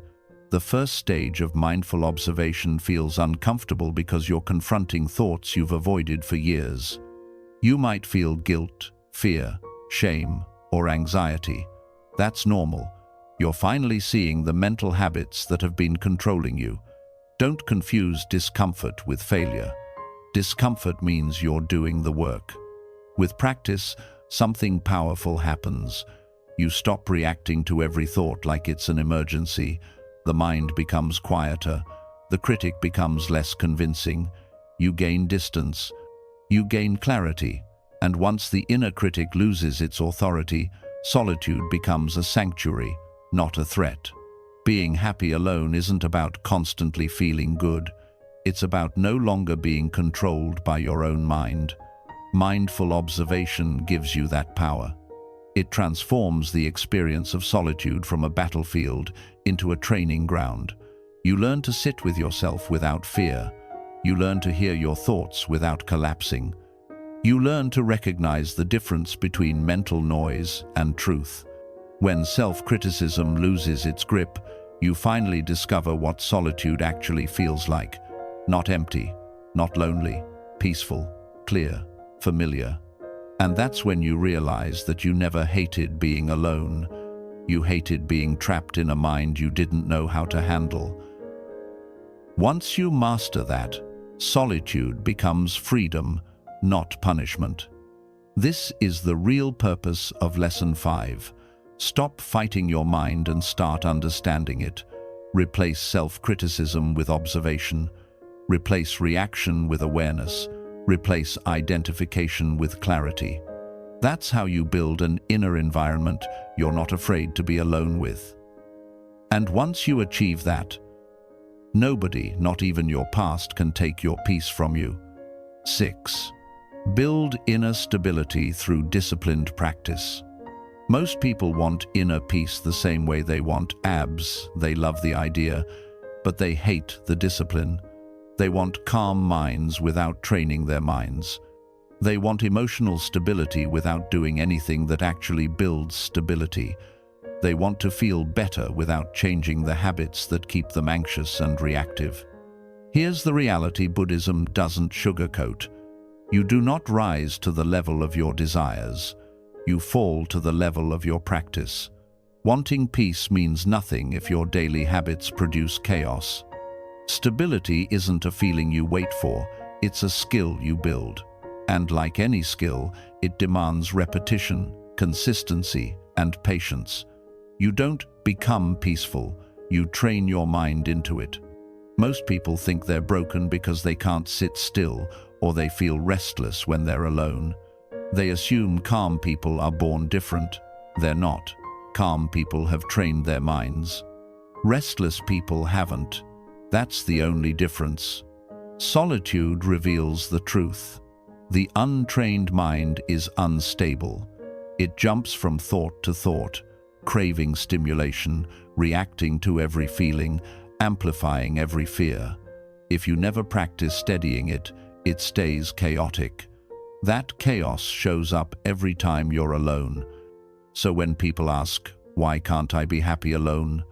The first stage of mindful observation feels uncomfortable because you're confronting thoughts you've avoided for years. You might feel guilt, fear, shame, or anxiety. That's normal. You're finally seeing the mental habits that have been controlling you. Don't confuse discomfort with failure. Discomfort means you're doing the work. With practice, something powerful happens. You stop reacting to every thought like it's an emergency. The mind becomes quieter. The critic becomes less convincing. You gain distance. You gain clarity. And once the inner critic loses its authority, solitude becomes a sanctuary, not a threat. Being happy alone isn't about constantly feeling good. It's about no longer being controlled by your own mind. Mindful observation gives you that power. It transforms the experience of solitude from a battlefield into a training ground. You learn to sit with yourself without fear. You learn to hear your thoughts without collapsing. You learn to recognize the difference between mental noise and truth. When self-criticism loses its grip, you finally discover what solitude actually feels like. Not empty, not lonely, peaceful, clear, familiar. And that's when you realize that you never hated being alone. You hated being trapped in a mind you didn't know how to handle. Once you master that, Solitude becomes freedom, not punishment. This is the real purpose of Lesson 5. Stop fighting your mind and start understanding it. Replace self-criticism with observation. Replace reaction with awareness. Replace identification with clarity. That's how you build an inner environment you're not afraid to be alone with. And once you achieve that, nobody, not even your past, can take your peace from you. 6. Build inner stability through disciplined practice. Most people want inner peace the same way they want abs. They love the idea, but they hate the discipline. They want calm minds without training their minds. They want emotional stability without doing anything that actually builds stability. They want to feel better without changing the habits that keep them anxious and reactive. Here's the reality Buddhism doesn't sugarcoat. You do not rise to the level of your desires. You fall to the level of your practice. Wanting peace means nothing if your daily habits produce chaos. Stability isn't a feeling you wait for, it's a skill you build. And like any skill, it demands repetition, consistency, and patience. You don't become peaceful, you train your mind into it. Most people think they're broken because they can't sit still, or they feel restless when they're alone. They assume calm people are born different. They're not. Calm people have trained their minds. Restless people haven't. That's the only difference. Solitude reveals the truth. The untrained mind is unstable. It jumps from thought to thought, craving stimulation, reacting to every feeling, amplifying every fear. If you never practice steadying it, it stays chaotic. That chaos shows up every time you're alone. So when people ask, "Why can't I be happy alone?"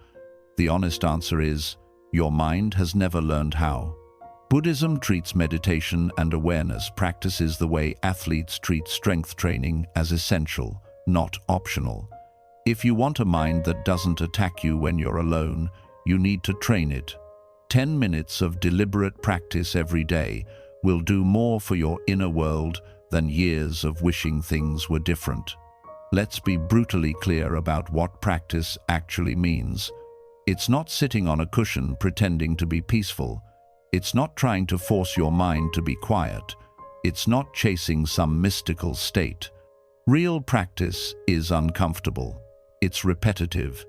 the honest answer is, your mind has never learned how. Buddhism treats meditation and awareness practices the way athletes treat strength training, as essential, not optional. If you want a mind that doesn't attack you when you're alone, you need to train it. 10 minutes of deliberate practice every day will do more for your inner world than years of wishing things were different. Let's be brutally clear about what practice actually means. It's not sitting on a cushion pretending to be peaceful. It's not trying to force your mind to be quiet. It's not chasing some mystical state. Real practice is uncomfortable. It's repetitive.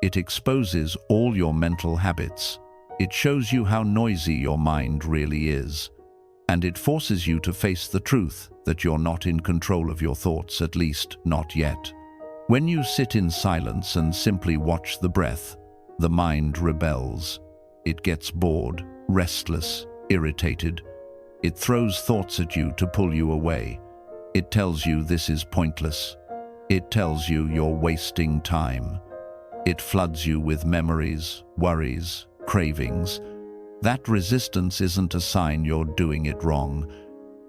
It exposes all your mental habits. It shows you how noisy your mind really is. And it forces you to face the truth that you're not in control of your thoughts, at least not yet. When you sit in silence and simply watch the breath, the mind rebels. It gets bored, restless, irritated. It throws thoughts at you to pull you away. It tells you this is pointless. It tells you you're wasting time. It floods you with memories, worries, cravings. That resistance isn't a sign you're doing it wrong.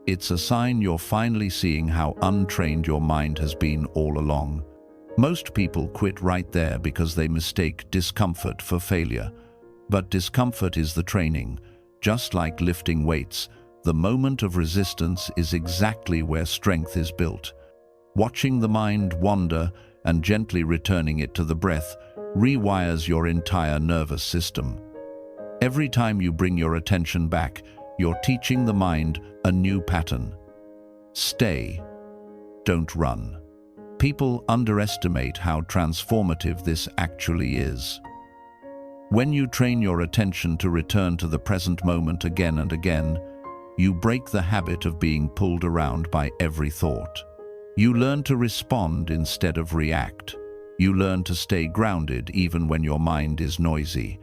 It's a sign you're finally seeing how untrained your mind has been all along. Most people quit right there because they mistake discomfort for failure. But discomfort is the training. Just like lifting weights, the moment of resistance is exactly where strength is built. Watching the mind wander and gently returning it to the breath rewires your entire nervous system. Every time you bring your attention back, you're teaching the mind a new pattern. Stay. Don't run. People underestimate how transformative this actually is. When you train your attention to return to the present moment again and again, you break the habit of being pulled around by every thought. You learn to respond instead of react. You learn to stay grounded even when your mind is noisy.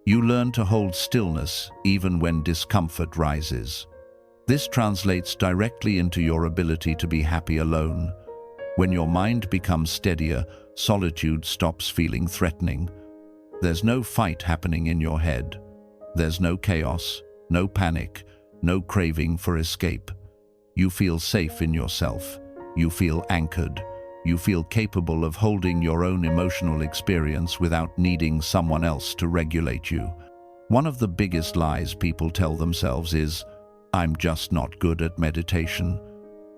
You learn to hold stillness even when discomfort rises. This translates directly into your ability to be happy alone. When your mind becomes steadier, solitude stops feeling threatening. There's no fight happening in your head. There's no chaos, no panic, no craving for escape. You feel safe in yourself. You feel anchored. You feel capable of holding your own emotional experience without needing someone else to regulate you. One of the biggest lies people tell themselves is, "I'm just not good at meditation."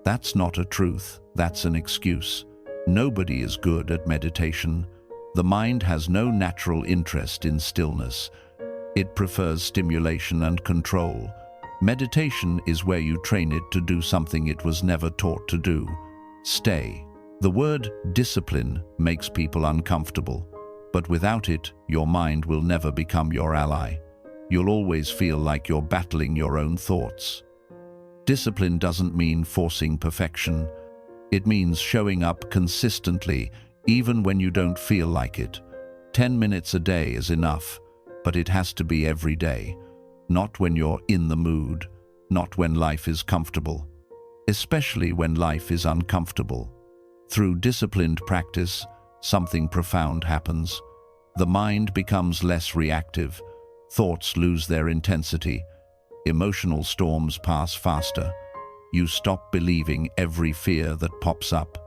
That's not a truth, that's an excuse. Nobody is good at meditation. The mind has no natural interest in stillness. It prefers stimulation and control. Meditation is where you train it to do something it was never taught to do. Stay. The word discipline makes people uncomfortable, but without it, your mind will never become your ally. You'll always feel like you're battling your own thoughts. Discipline doesn't mean forcing perfection. It means showing up consistently, even when you don't feel like it. 10 minutes a day is enough, but it has to be every day. Not when you're in the mood, not when life is comfortable, especially when life is uncomfortable. Through disciplined practice, something profound happens. The mind becomes less reactive, thoughts lose their intensity, emotional storms pass faster. You stop believing every fear that pops up.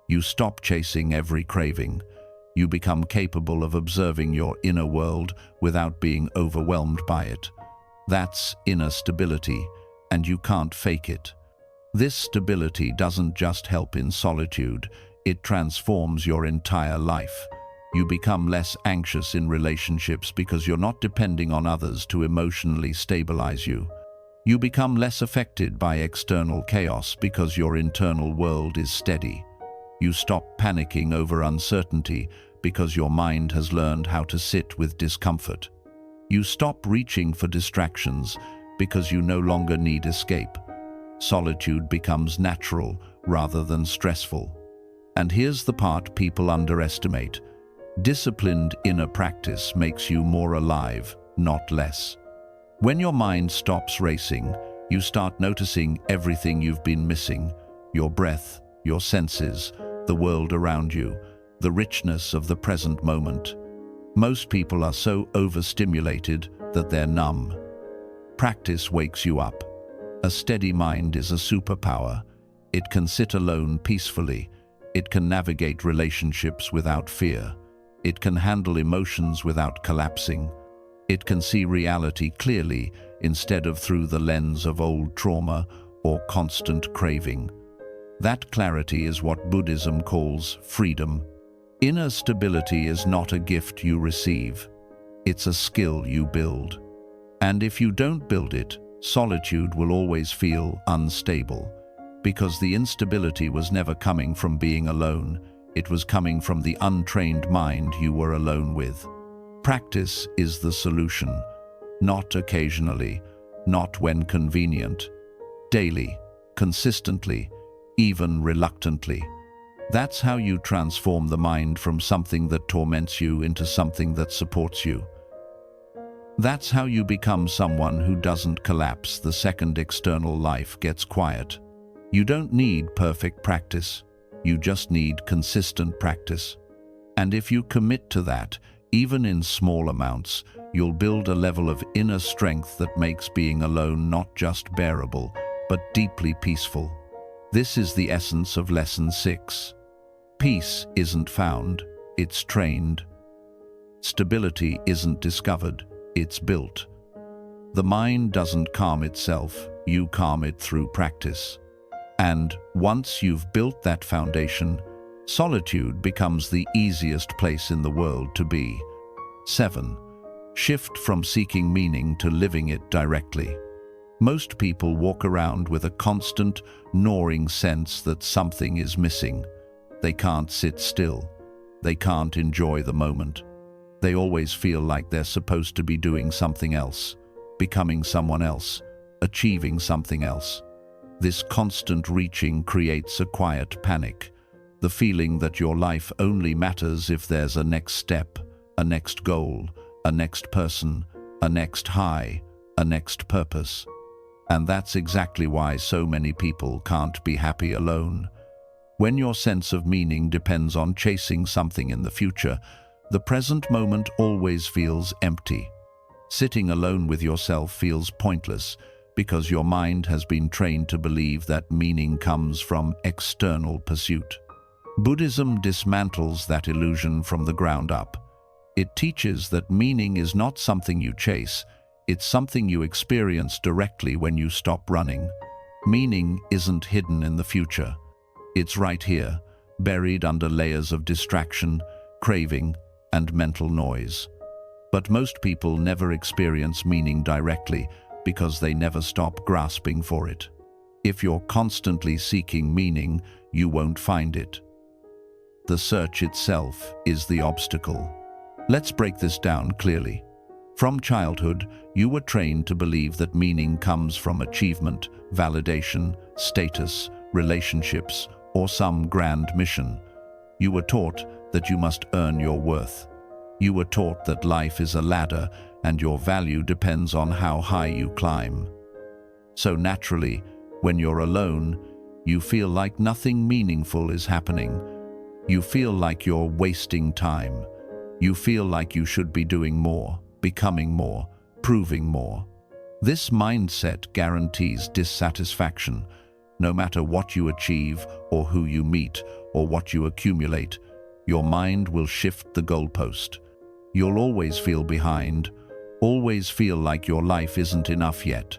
You stop chasing every craving. You become capable of observing your inner world without being overwhelmed by it. That's inner stability, and you can't fake it. This stability doesn't just help in solitude, it transforms your entire life. You become less anxious in relationships because you're not depending on others to emotionally stabilize you. You become less affected by external chaos because your internal world is steady. You stop panicking over uncertainty because your mind has learned how to sit with discomfort. You stop reaching for distractions because you no longer need escape. Solitude becomes natural rather than stressful. And here's the part people underestimate. Disciplined inner practice makes you more alive, not less. When your mind stops racing, you start noticing everything you've been missing: your breath, your senses, the world around you, the richness of the present moment. Most people are so overstimulated that they're numb. Practice wakes you up. A steady mind is a superpower. It can sit alone peacefully. It can navigate relationships without fear. It can handle emotions without collapsing. It can see reality clearly instead of through the lens of old trauma or constant craving. That clarity is what Buddhism calls freedom. Inner stability is not a gift you receive. It's a skill you build. And if you don't build it, solitude will always feel unstable, because the instability was never coming from being alone. It was coming from the untrained mind you were alone with. Practice is the solution, not occasionally, not when convenient. Daily, consistently, even reluctantly. That's how you transform the mind from something that torments you into something that supports you. That's how you become someone who doesn't collapse the second external life gets quiet. You don't need perfect practice. You just need consistent practice. And if you commit to that, even in small amounts, you'll build a level of inner strength that makes being alone not just bearable, but deeply peaceful. This is the essence of Lesson 6. Peace isn't found, it's trained. Stability isn't discovered, it's built. The mind doesn't calm itself, you calm it through practice. And once you've built that foundation, solitude becomes the easiest place in the world to be. 7. Shift from seeking meaning to living it directly. Most people walk around with a constant, gnawing sense that something is missing. They can't sit still. They can't enjoy the moment. They always feel like they're supposed to be doing something else, becoming someone else, achieving something else. This constant reaching creates a quiet panic, the feeling that your life only matters if there's a next step, a next goal, a next person, a next high, a next purpose. And that's exactly why so many people can't be happy alone. When your sense of meaning depends on chasing something in the future, the present moment always feels empty. Sitting alone with yourself feels pointless because your mind has been trained to believe that meaning comes from external pursuit. Buddhism dismantles that illusion from the ground up. It teaches that meaning is not something you chase, It's something you experience directly when you stop running. Meaning isn't hidden in the future. It's right here, buried under layers of distraction, craving, and mental noise. But most people never experience meaning directly because they never stop grasping for it. If you're constantly seeking meaning, you won't find it. The search itself is the obstacle. Let's break this down clearly. From childhood, you were trained to believe that meaning comes from achievement, validation, status, relationships, or some grand mission. You were taught that you must earn your worth. You were taught that life is a ladder and your value depends on how high you climb. So naturally, when you're alone, you feel like nothing meaningful is happening. You feel like you're wasting time. You feel like you should be doing more, becoming more, proving more. This mindset guarantees dissatisfaction. No matter what you achieve or who you meet or what you accumulate, your mind will shift the goalpost. You'll always feel behind, always feel like your life isn't enough yet.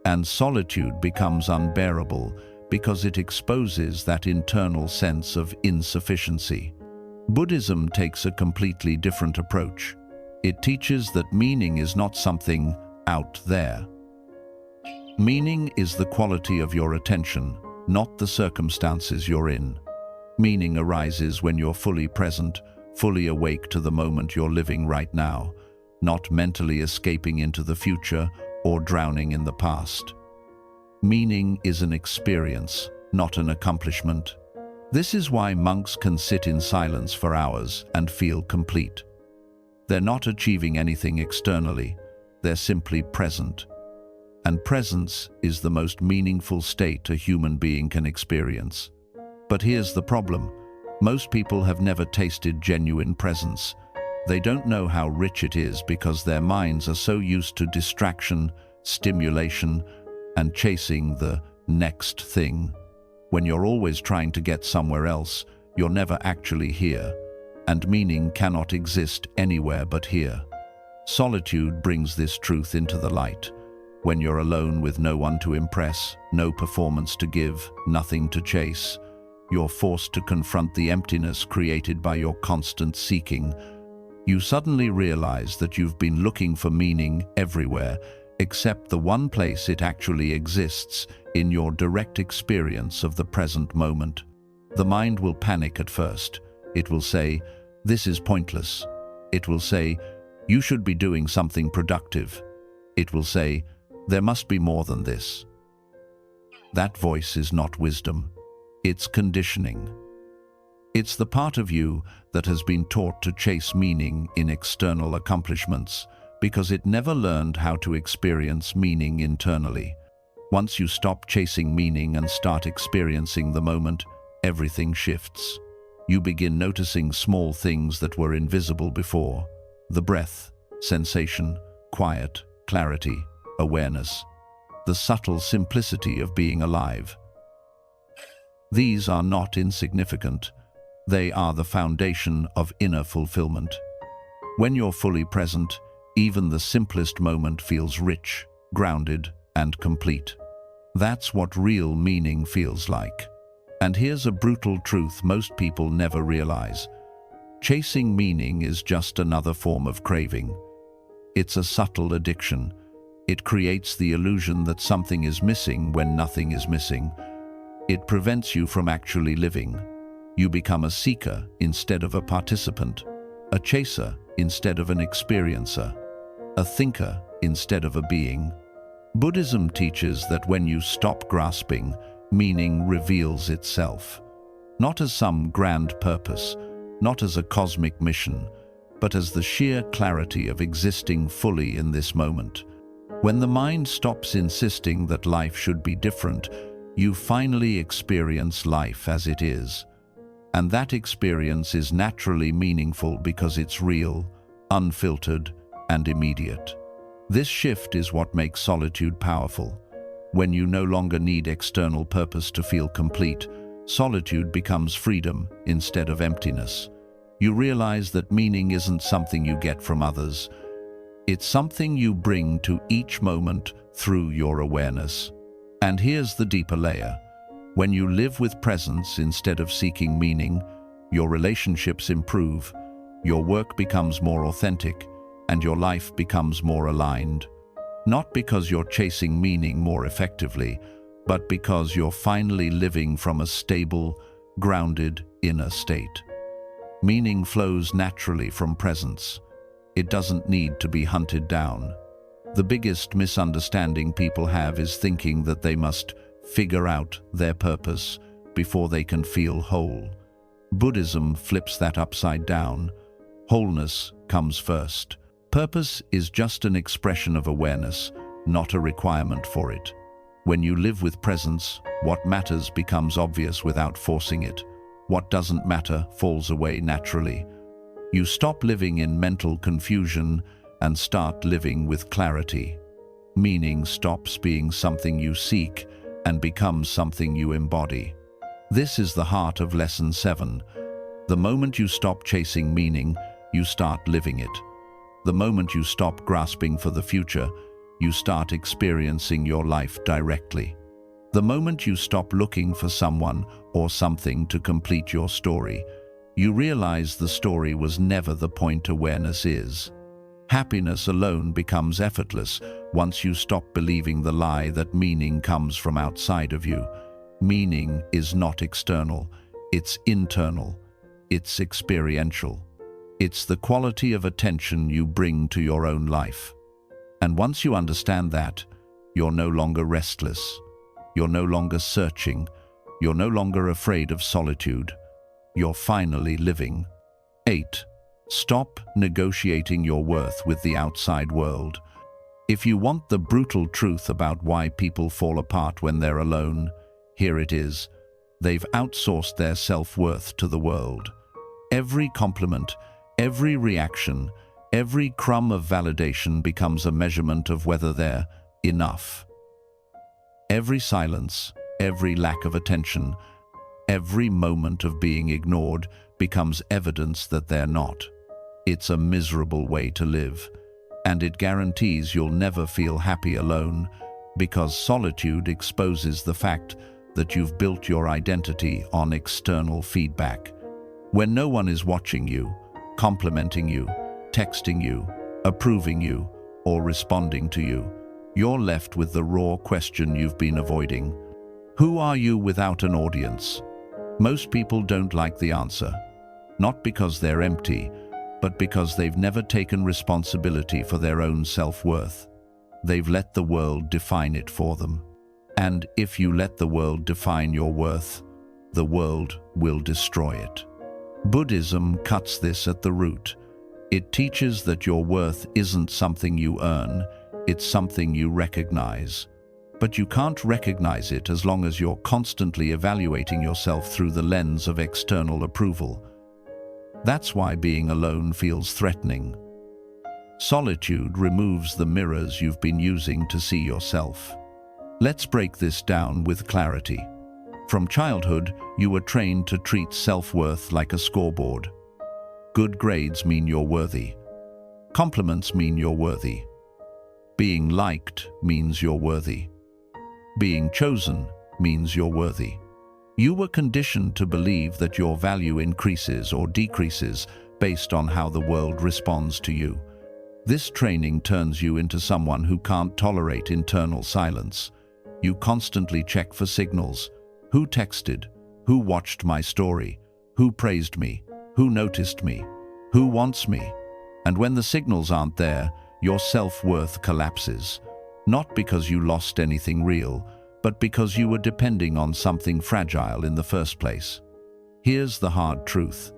And solitude becomes unbearable because it exposes that internal sense of insufficiency. Buddhism takes a completely different approach. It teaches that meaning is not something out there. Meaning is the quality of your attention, not the circumstances you're in. Meaning arises when you're fully present, fully awake to the moment you're living right now, not mentally escaping into the future or drowning in the past. Meaning is an experience, not an accomplishment. This is why monks can sit in silence for hours and feel complete. They're not achieving anything externally, they're simply present. And presence is the most meaningful state a human being can experience. But here's the problem. Most people have never tasted genuine presence. They don't know how rich it is because their minds are so used to distraction, stimulation, and chasing the next thing. When you're always trying to get somewhere else, you're never actually here, and meaning cannot exist anywhere but here. Solitude brings this truth into the light. When you're alone with no one to impress, no performance to give, nothing to chase, you're forced to confront the emptiness created by your constant seeking. You suddenly realize that you've been looking for meaning everywhere, except the one place it actually exists, in your direct experience of the present moment. The mind will panic at first. It will say, "This is pointless." It will say, "You should be doing something productive." It will say, "There must be more than this." That voice is not wisdom. It's conditioning. It's the part of you that has been taught to chase meaning in external accomplishments because it never learned how to experience meaning internally. Once you stop chasing meaning and start experiencing the moment, everything shifts. You begin noticing small things that were invisible before: the breath, sensation, quiet, clarity, awareness, the subtle simplicity of being alive. These are not insignificant. They are the foundation of inner fulfillment. When you're fully present, even the simplest moment feels rich, grounded, and complete. That's what real meaning feels like. And here's a brutal truth most people never realize. Chasing meaning is just another form of craving. It's a subtle addiction. It creates the illusion that something is missing when nothing is missing. It prevents you from actually living. You become a seeker instead of a participant, a chaser instead of an experiencer, a thinker instead of a being. Buddhism teaches that when you stop grasping, meaning reveals itself. Not as some grand purpose, not as a cosmic mission, but as the sheer clarity of existing fully in this moment. When the mind stops insisting that life should be different, you finally experience life as it is. And that experience is naturally meaningful because it's real, unfiltered, and immediate. This shift is what makes solitude powerful. When you no longer need external purpose to feel complete, solitude becomes freedom instead of emptiness. You realize that meaning isn't something you get from others. It's something you bring to each moment through your awareness. And here's the deeper layer. When you live with presence instead of seeking meaning, your relationships improve, your work becomes more authentic, and your life becomes more aligned. Not because you're chasing meaning more effectively, but because you're finally living from a stable, grounded inner state. Meaning flows naturally from presence. It doesn't need to be hunted down. The biggest misunderstanding people have is thinking that they must figure out their purpose before they can feel whole. Buddhism flips that upside down. Wholeness comes first. Purpose is just an expression of awareness, not a requirement for it. When you live with presence, what matters becomes obvious without forcing it. What doesn't matter falls away naturally. You stop living in mental confusion and start living with clarity. Meaning stops being something you seek and becomes something you embody. This is the heart of Lesson 7. The moment you stop chasing meaning, you start living it. The moment you stop grasping for the future, you start experiencing your life directly. The moment you stop looking for someone or something to complete your story, you realize the story was never the point awareness is. Happiness alone becomes effortless once you stop believing the lie that meaning comes from outside of you. Meaning is not external, it's internal, it's experiential. It's the quality of attention you bring to your own life. And once you understand that, you're no longer restless. You're no longer searching. You're no longer afraid of solitude. You're finally living. 8. Stop negotiating your worth with the outside world. If you want the brutal truth about why people fall apart when they're alone, here it is. They've outsourced their self-worth to the world. Every compliment, every reaction, every crumb of validation becomes a measurement of whether they're enough. Every silence, every lack of attention, every moment of being ignored becomes evidence that they're not. It's a miserable way to live, and it guarantees you'll never feel happy alone, because solitude exposes the fact that you've built your identity on external feedback. When no one is watching you, complimenting you, texting you, approving you, or responding to you, you're left with the raw question you've been avoiding. Who are you without an audience? Most people don't like the answer, not because they're empty, but because they've never taken responsibility for their own self-worth. They've let the world define it for them. And if you let the world define your worth, the world will destroy it. Buddhism cuts this at the root. It teaches that your worth isn't something you earn, it's something you recognize. But you can't recognize it as long as you're constantly evaluating yourself through the lens of external approval. That's why being alone feels threatening. Solitude removes the mirrors you've been using to see yourself. Let's break this down with clarity. From childhood, you were trained to treat self-worth like a scoreboard. Good grades mean you're worthy. Compliments mean you're worthy. Being liked means you're worthy. Being chosen means you're worthy. You were conditioned to believe that your value increases or decreases based on how the world responds to you. This training turns you into someone who can't tolerate internal silence. You constantly check for signals. Who texted? Who watched my story? Who praised me? Who noticed me? Who wants me? And when the signals aren't there, your self-worth collapses. Not because you lost anything real, but because you were depending on something fragile in the first place. Here's the hard truth.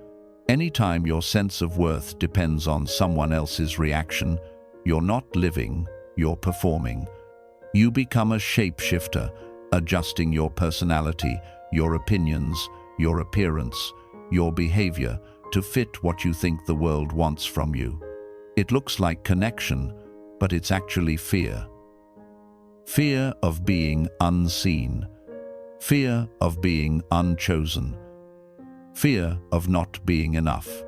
Anytime your sense of worth depends on someone else's reaction, you're not living, you're performing. You become a shapeshifter, adjusting your personality, your opinions, your appearance, your behavior to fit what you think the world wants from you. It looks like connection, but it's actually fear. Fear of being unseen. Fear of being unchosen. Fear of not being enough.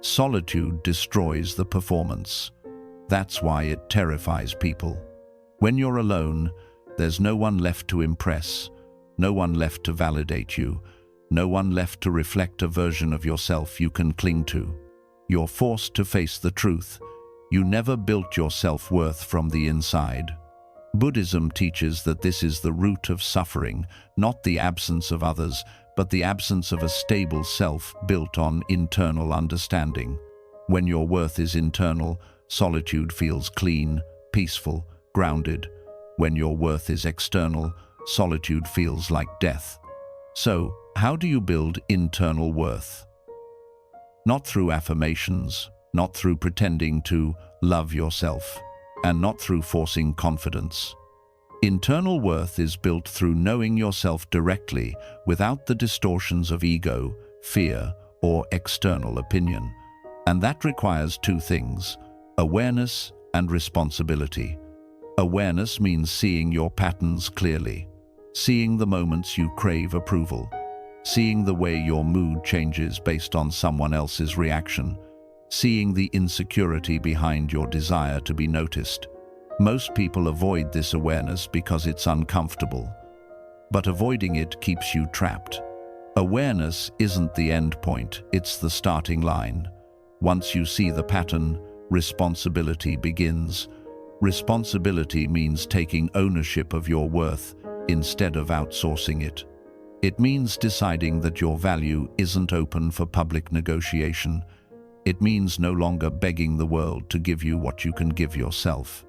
Solitude destroys the performance. That's why it terrifies people. When you're alone, there's no one left to impress, no one left to validate you, no one left to reflect a version of yourself you can cling to. You're forced to face the truth. You never built your self-worth from the inside. Buddhism teaches that this is the root of suffering, not the absence of others, but the absence of a stable self built on internal understanding. When your worth is internal, solitude feels clean, peaceful, grounded. When your worth is external, solitude feels like death. So, how do you build internal worth? Not through affirmations, not through pretending to love yourself, and not through forcing confidence. Internal worth is built through knowing yourself directly without the distortions of ego, fear, or external opinion. And that requires two things: awareness and responsibility. Awareness means seeing your patterns clearly, seeing the moments you crave approval, seeing the way your mood changes based on someone else's reaction, seeing the insecurity behind your desire to be noticed. Most people avoid this awareness because it's uncomfortable, but avoiding it keeps you trapped. Awareness isn't the end point, it's the starting line. Once you see the pattern, responsibility begins. Responsibility means taking ownership of your worth instead of outsourcing it. It means deciding that your value isn't open for public negotiation. It means no longer begging the world to give you what you can give yourself.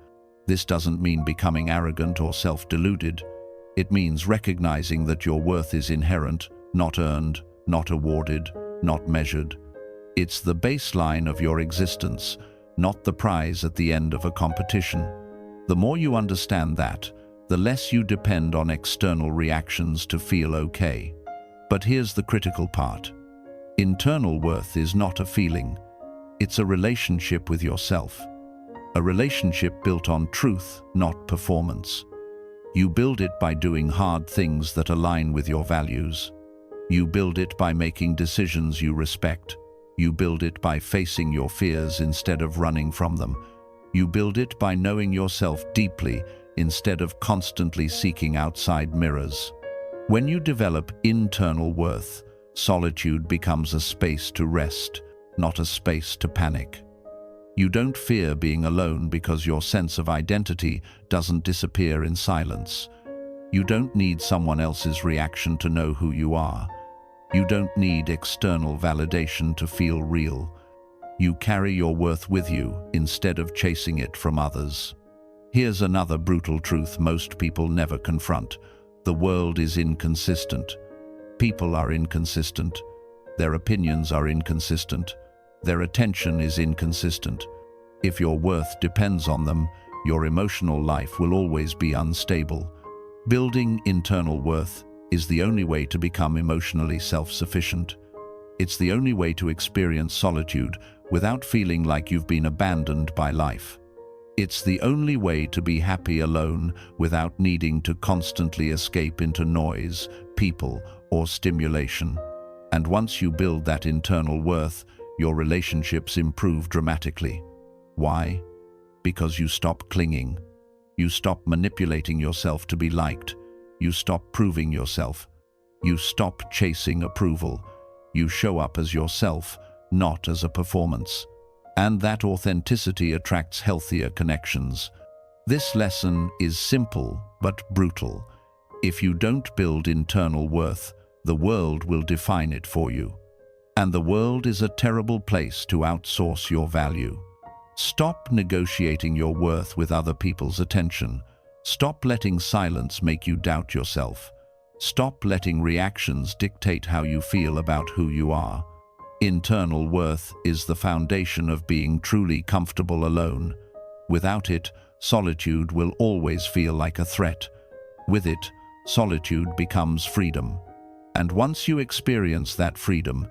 This doesn't mean becoming arrogant or self-deluded. It means recognizing that your worth is inherent, not earned, not awarded, not measured. It's the baseline of your existence, not the prize at the end of a competition. The more you understand that, the less you depend on external reactions to feel okay. But here's the critical part. Internal worth is not a feeling. It's a relationship with yourself. A relationship built on truth, not performance. You build it by doing hard things that align with your values. You build it by making decisions you respect. You build it by facing your fears instead of running from them. You build it by knowing yourself deeply instead of constantly seeking outside mirrors. When you develop internal worth, solitude becomes a space to rest, not a space to panic. You don't fear being alone because your sense of identity doesn't disappear in silence. You don't need someone else's reaction to know who you are. You don't need external validation to feel real. You carry your worth with you instead of chasing it from others. Here's another brutal truth most people never confront. The world is inconsistent. People are inconsistent. Their opinions are inconsistent. Their attention is inconsistent. If your worth depends on them, your emotional life will always be unstable. Building internal worth is the only way to become emotionally self-sufficient. It's the only way to experience solitude without feeling like you've been abandoned by life. It's the only way to be happy alone without needing to constantly escape into noise, people, or stimulation. And once you build that internal worth, your relationships improve dramatically. Why? Because you stop clinging. You stop manipulating yourself to be liked. You stop proving yourself. You stop chasing approval. You show up as yourself, not as a performance. And that authenticity attracts healthier connections. This lesson is simple but brutal. If you don't build internal worth, the world will define it for you. And the world is a terrible place to outsource your value. Stop negotiating your worth with other people's attention. Stop letting silence make you doubt yourself. Stop letting reactions dictate how you feel about who you are. Internal worth is the foundation of being truly comfortable alone. Without it, solitude will always feel like a threat. With it, solitude becomes freedom. And once you experience that freedom,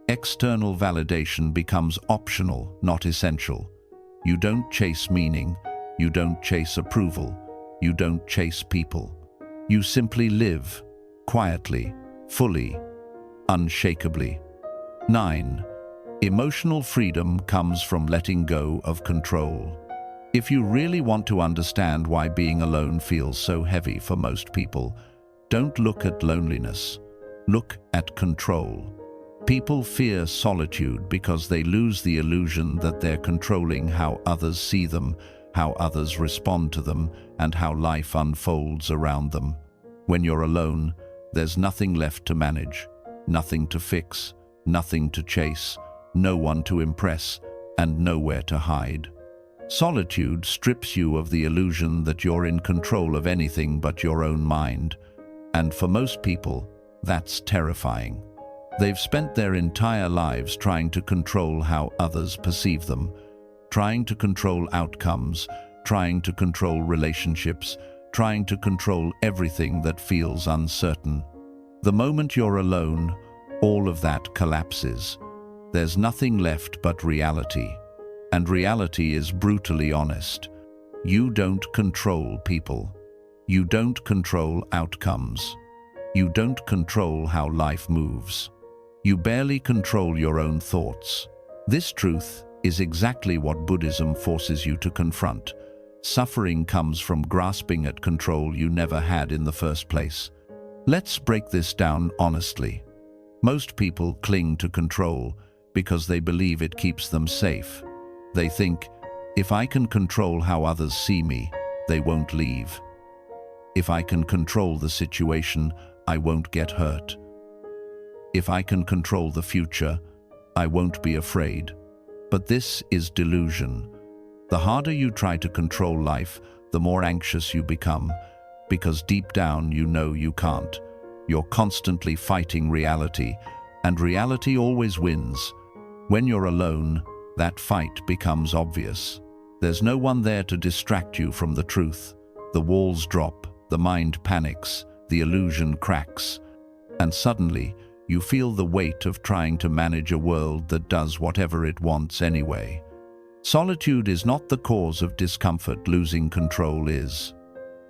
external validation becomes optional, not essential. You don't chase meaning. You don't chase approval. You don't chase people. You simply live, quietly, fully, unshakably. 9. Emotional freedom comes from letting go of control. If you really want to understand why being alone feels so heavy for most people, don't look at loneliness. Look at control. People fear solitude because they lose the illusion that they're controlling how others see them, how others respond to them, and how life unfolds around them. When you're alone, there's nothing left to manage, nothing to fix, nothing to chase, no one to impress, and nowhere to hide. Solitude strips you of the illusion that you're in control of anything but your own mind, and for most people, that's terrifying. They've spent their entire lives trying to control how others perceive them, trying to control outcomes, trying to control relationships, trying to control everything that feels uncertain. The moment you're alone, all of that collapses. There's nothing left but reality. And reality is brutally honest. You don't control people. You don't control outcomes. You don't control how life moves. You barely control your own thoughts. This truth is exactly what Buddhism forces you to confront. Suffering comes from grasping at control you never had in the first place. Let's break this down honestly. Most people cling to control because they believe it keeps them safe. They think, if I can control how others see me, they won't leave. If I can control the situation, I won't get hurt. If I can control the future, I won't be afraid. But this is delusion. The harder you try to control life, the more anxious you become, because deep down you know you can't. You're constantly fighting reality, and reality always wins. When you're alone, that fight becomes obvious. There's no one there to distract you from the truth. The walls drop, the mind panics, the illusion cracks, and suddenly you feel the weight of trying to manage a world that does whatever it wants anyway. Solitude is not the cause of discomfort, losing control is.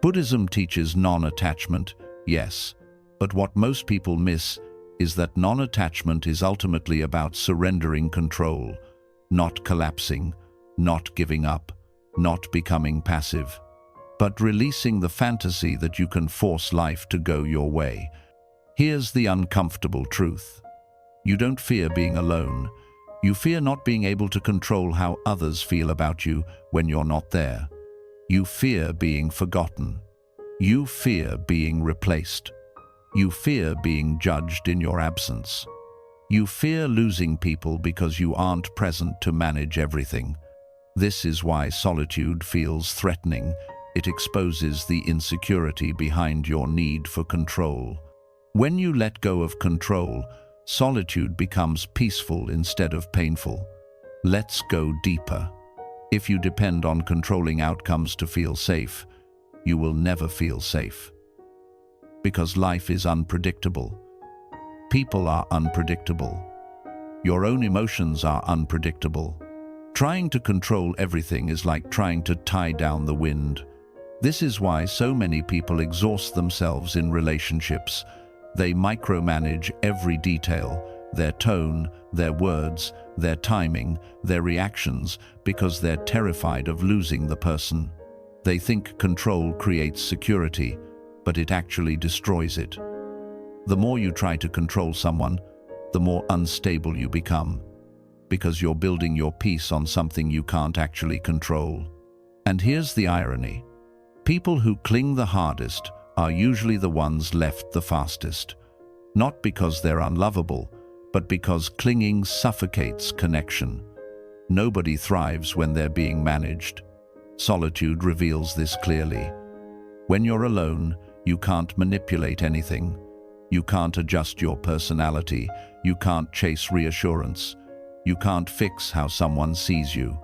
Buddhism teaches non-attachment, yes, but what most people miss is that non-attachment is ultimately about surrendering control, not collapsing, not giving up, not becoming passive, but releasing the fantasy that you can force life to go your way. Here's the uncomfortable truth. You don't fear being alone. You fear not being able to control how others feel about you when you're not there. You fear being forgotten. You fear being replaced. You fear being judged in your absence. You fear losing people because you aren't present to manage everything. This is why solitude feels threatening. It exposes the insecurity behind your need for control. When you let go of control, solitude becomes peaceful instead of painful. Let's go deeper. If you depend on controlling outcomes to feel safe, you will never feel safe. Because life is unpredictable. People are unpredictable. Your own emotions are unpredictable. Trying to control everything is like trying to tie down the wind. This is why so many people exhaust themselves in relationships. They micromanage every detail, their tone, their words, their timing, their reactions, because they're terrified of losing the person. They think control creates security, but it actually destroys it. The more you try to control someone, the more unstable you become, because you're building your peace on something you can't actually control. And here's the irony. People who cling the hardest are usually the ones left the fastest. Not because they're unlovable, but because clinging suffocates connection. Nobody thrives when they're being managed. Solitude reveals this clearly. When you're alone, you can't manipulate anything. You can't adjust your personality. You can't chase reassurance. You can't fix how someone sees you.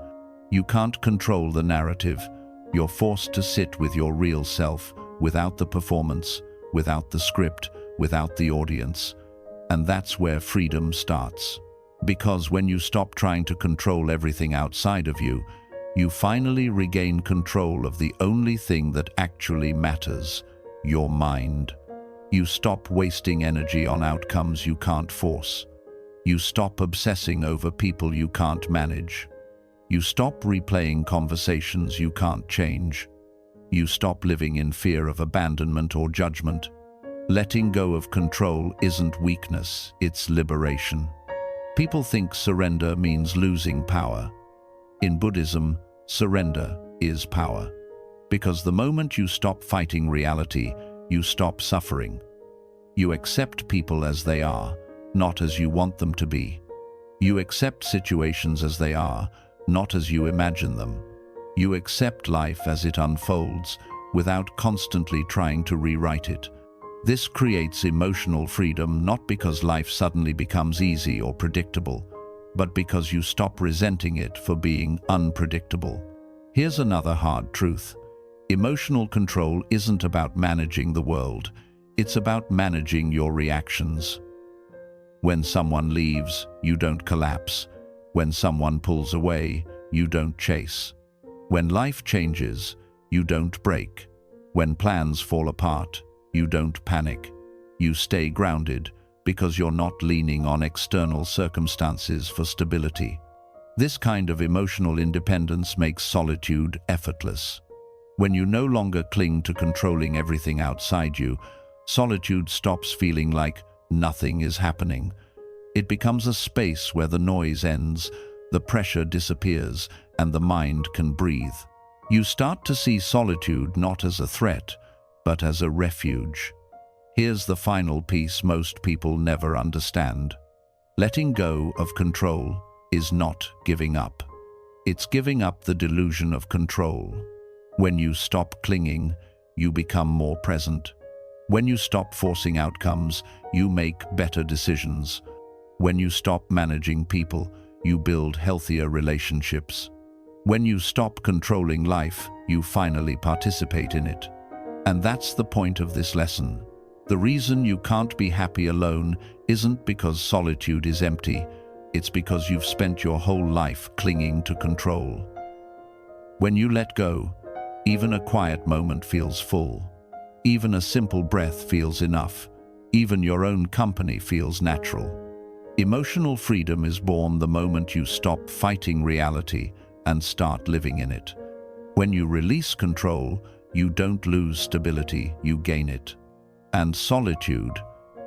You can't control the narrative. You're forced to sit with your real self, without the performance, without the script, without the audience. And that's where freedom starts. Because when you stop trying to control everything outside of you, you finally regain control of the only thing that actually matters, your mind. You stop wasting energy on outcomes you can't force. You stop obsessing over people you can't manage. You stop replaying conversations you can't change. You stop living in fear of abandonment or judgment. Letting go of control isn't weakness, it's liberation. People think surrender means losing power. In Buddhism, surrender is power. Because the moment you stop fighting reality, you stop suffering. You accept people as they are, not as you want them to be. You accept situations as they are, not as you imagine them. You accept life as it unfolds, without constantly trying to rewrite it. This creates emotional freedom not because life suddenly becomes easy or predictable, but because you stop resenting it for being unpredictable. Here's another hard truth. Emotional control isn't about managing the world, it's about managing your reactions. When someone leaves, you don't collapse. When someone pulls away, you don't chase. When life changes, you don't break. When plans fall apart, you don't panic. You stay grounded because you're not leaning on external circumstances for stability. This kind of emotional independence makes solitude effortless. When you no longer cling to controlling everything outside you, solitude stops feeling like nothing is happening. It becomes a space where the noise ends, the pressure disappears, and the mind can breathe. You start to see solitude not as a threat, but as a refuge. Here's the final piece most people never understand. Letting go of control is not giving up. It's giving up the delusion of control. When you stop clinging, you become more present. When you stop forcing outcomes, you make better decisions. When you stop managing people, you build healthier relationships. When you stop controlling life, you finally participate in it. And that's the point of this lesson. The reason you can't be happy alone isn't because solitude is empty, it's because you've spent your whole life clinging to control. When you let go, even a quiet moment feels full. Even a simple breath feels enough. Even your own company feels natural. Emotional freedom is born the moment you stop fighting reality and start living in it. When you release control, you don't lose stability, you gain it. And solitude,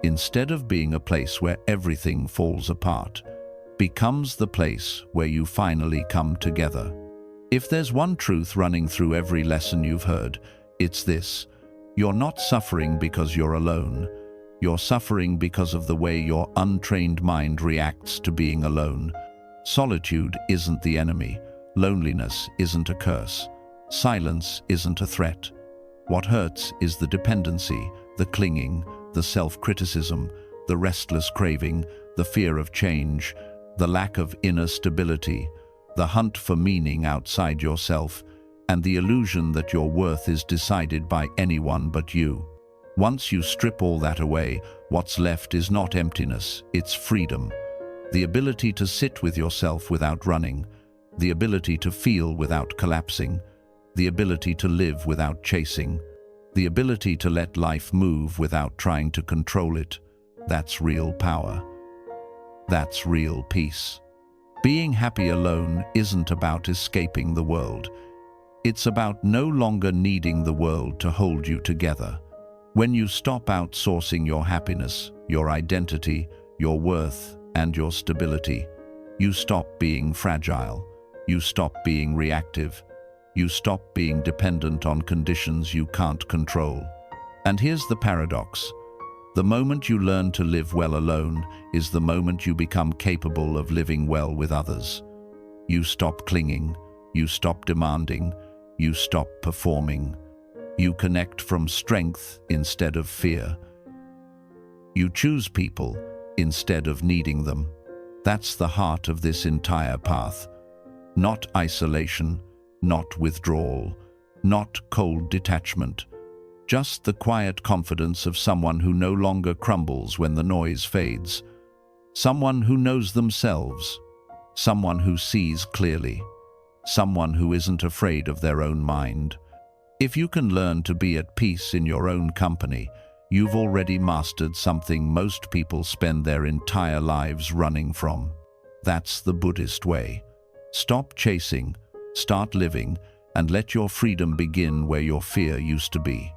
instead of being a place where everything falls apart, becomes the place where you finally come together. If there's one truth running through every lesson you've heard, it's this: you're not suffering because you're alone. You're suffering because of the way your untrained mind reacts to being alone. Solitude isn't the enemy. Loneliness isn't a curse. Silence isn't a threat. What hurts is the dependency, the clinging, the self-criticism, the restless craving, the fear of change, the lack of inner stability, the hunt for meaning outside yourself, and the illusion that your worth is decided by anyone but you. Once you strip all that away, what's left is not emptiness, it's freedom. The ability to sit with yourself without running, the ability to feel without collapsing, the ability to live without chasing, the ability to let life move without trying to control it. That's real power. That's real peace. Being happy alone isn't about escaping the world. It's about no longer needing the world to hold you together. When you stop outsourcing your happiness, your identity, your worth, and your stability, you stop being fragile. You stop being reactive. You stop being dependent on conditions you can't control. And here's the paradox. The moment you learn to live well alone is the moment you become capable of living well with others. You stop clinging. You stop demanding. You stop performing. You connect from strength instead of fear. You choose people instead of needing them. That's the heart of this entire path. Not isolation, not withdrawal, not cold detachment. Just the quiet confidence of someone who no longer crumbles when the noise fades. Someone who knows themselves. Someone who sees clearly. Someone who isn't afraid of their own mind. If you can learn to be at peace in your own company, you've already mastered something most people spend their entire lives running from. That's the Buddhist way. Stop chasing, start living, and let your freedom begin where your fear used to be.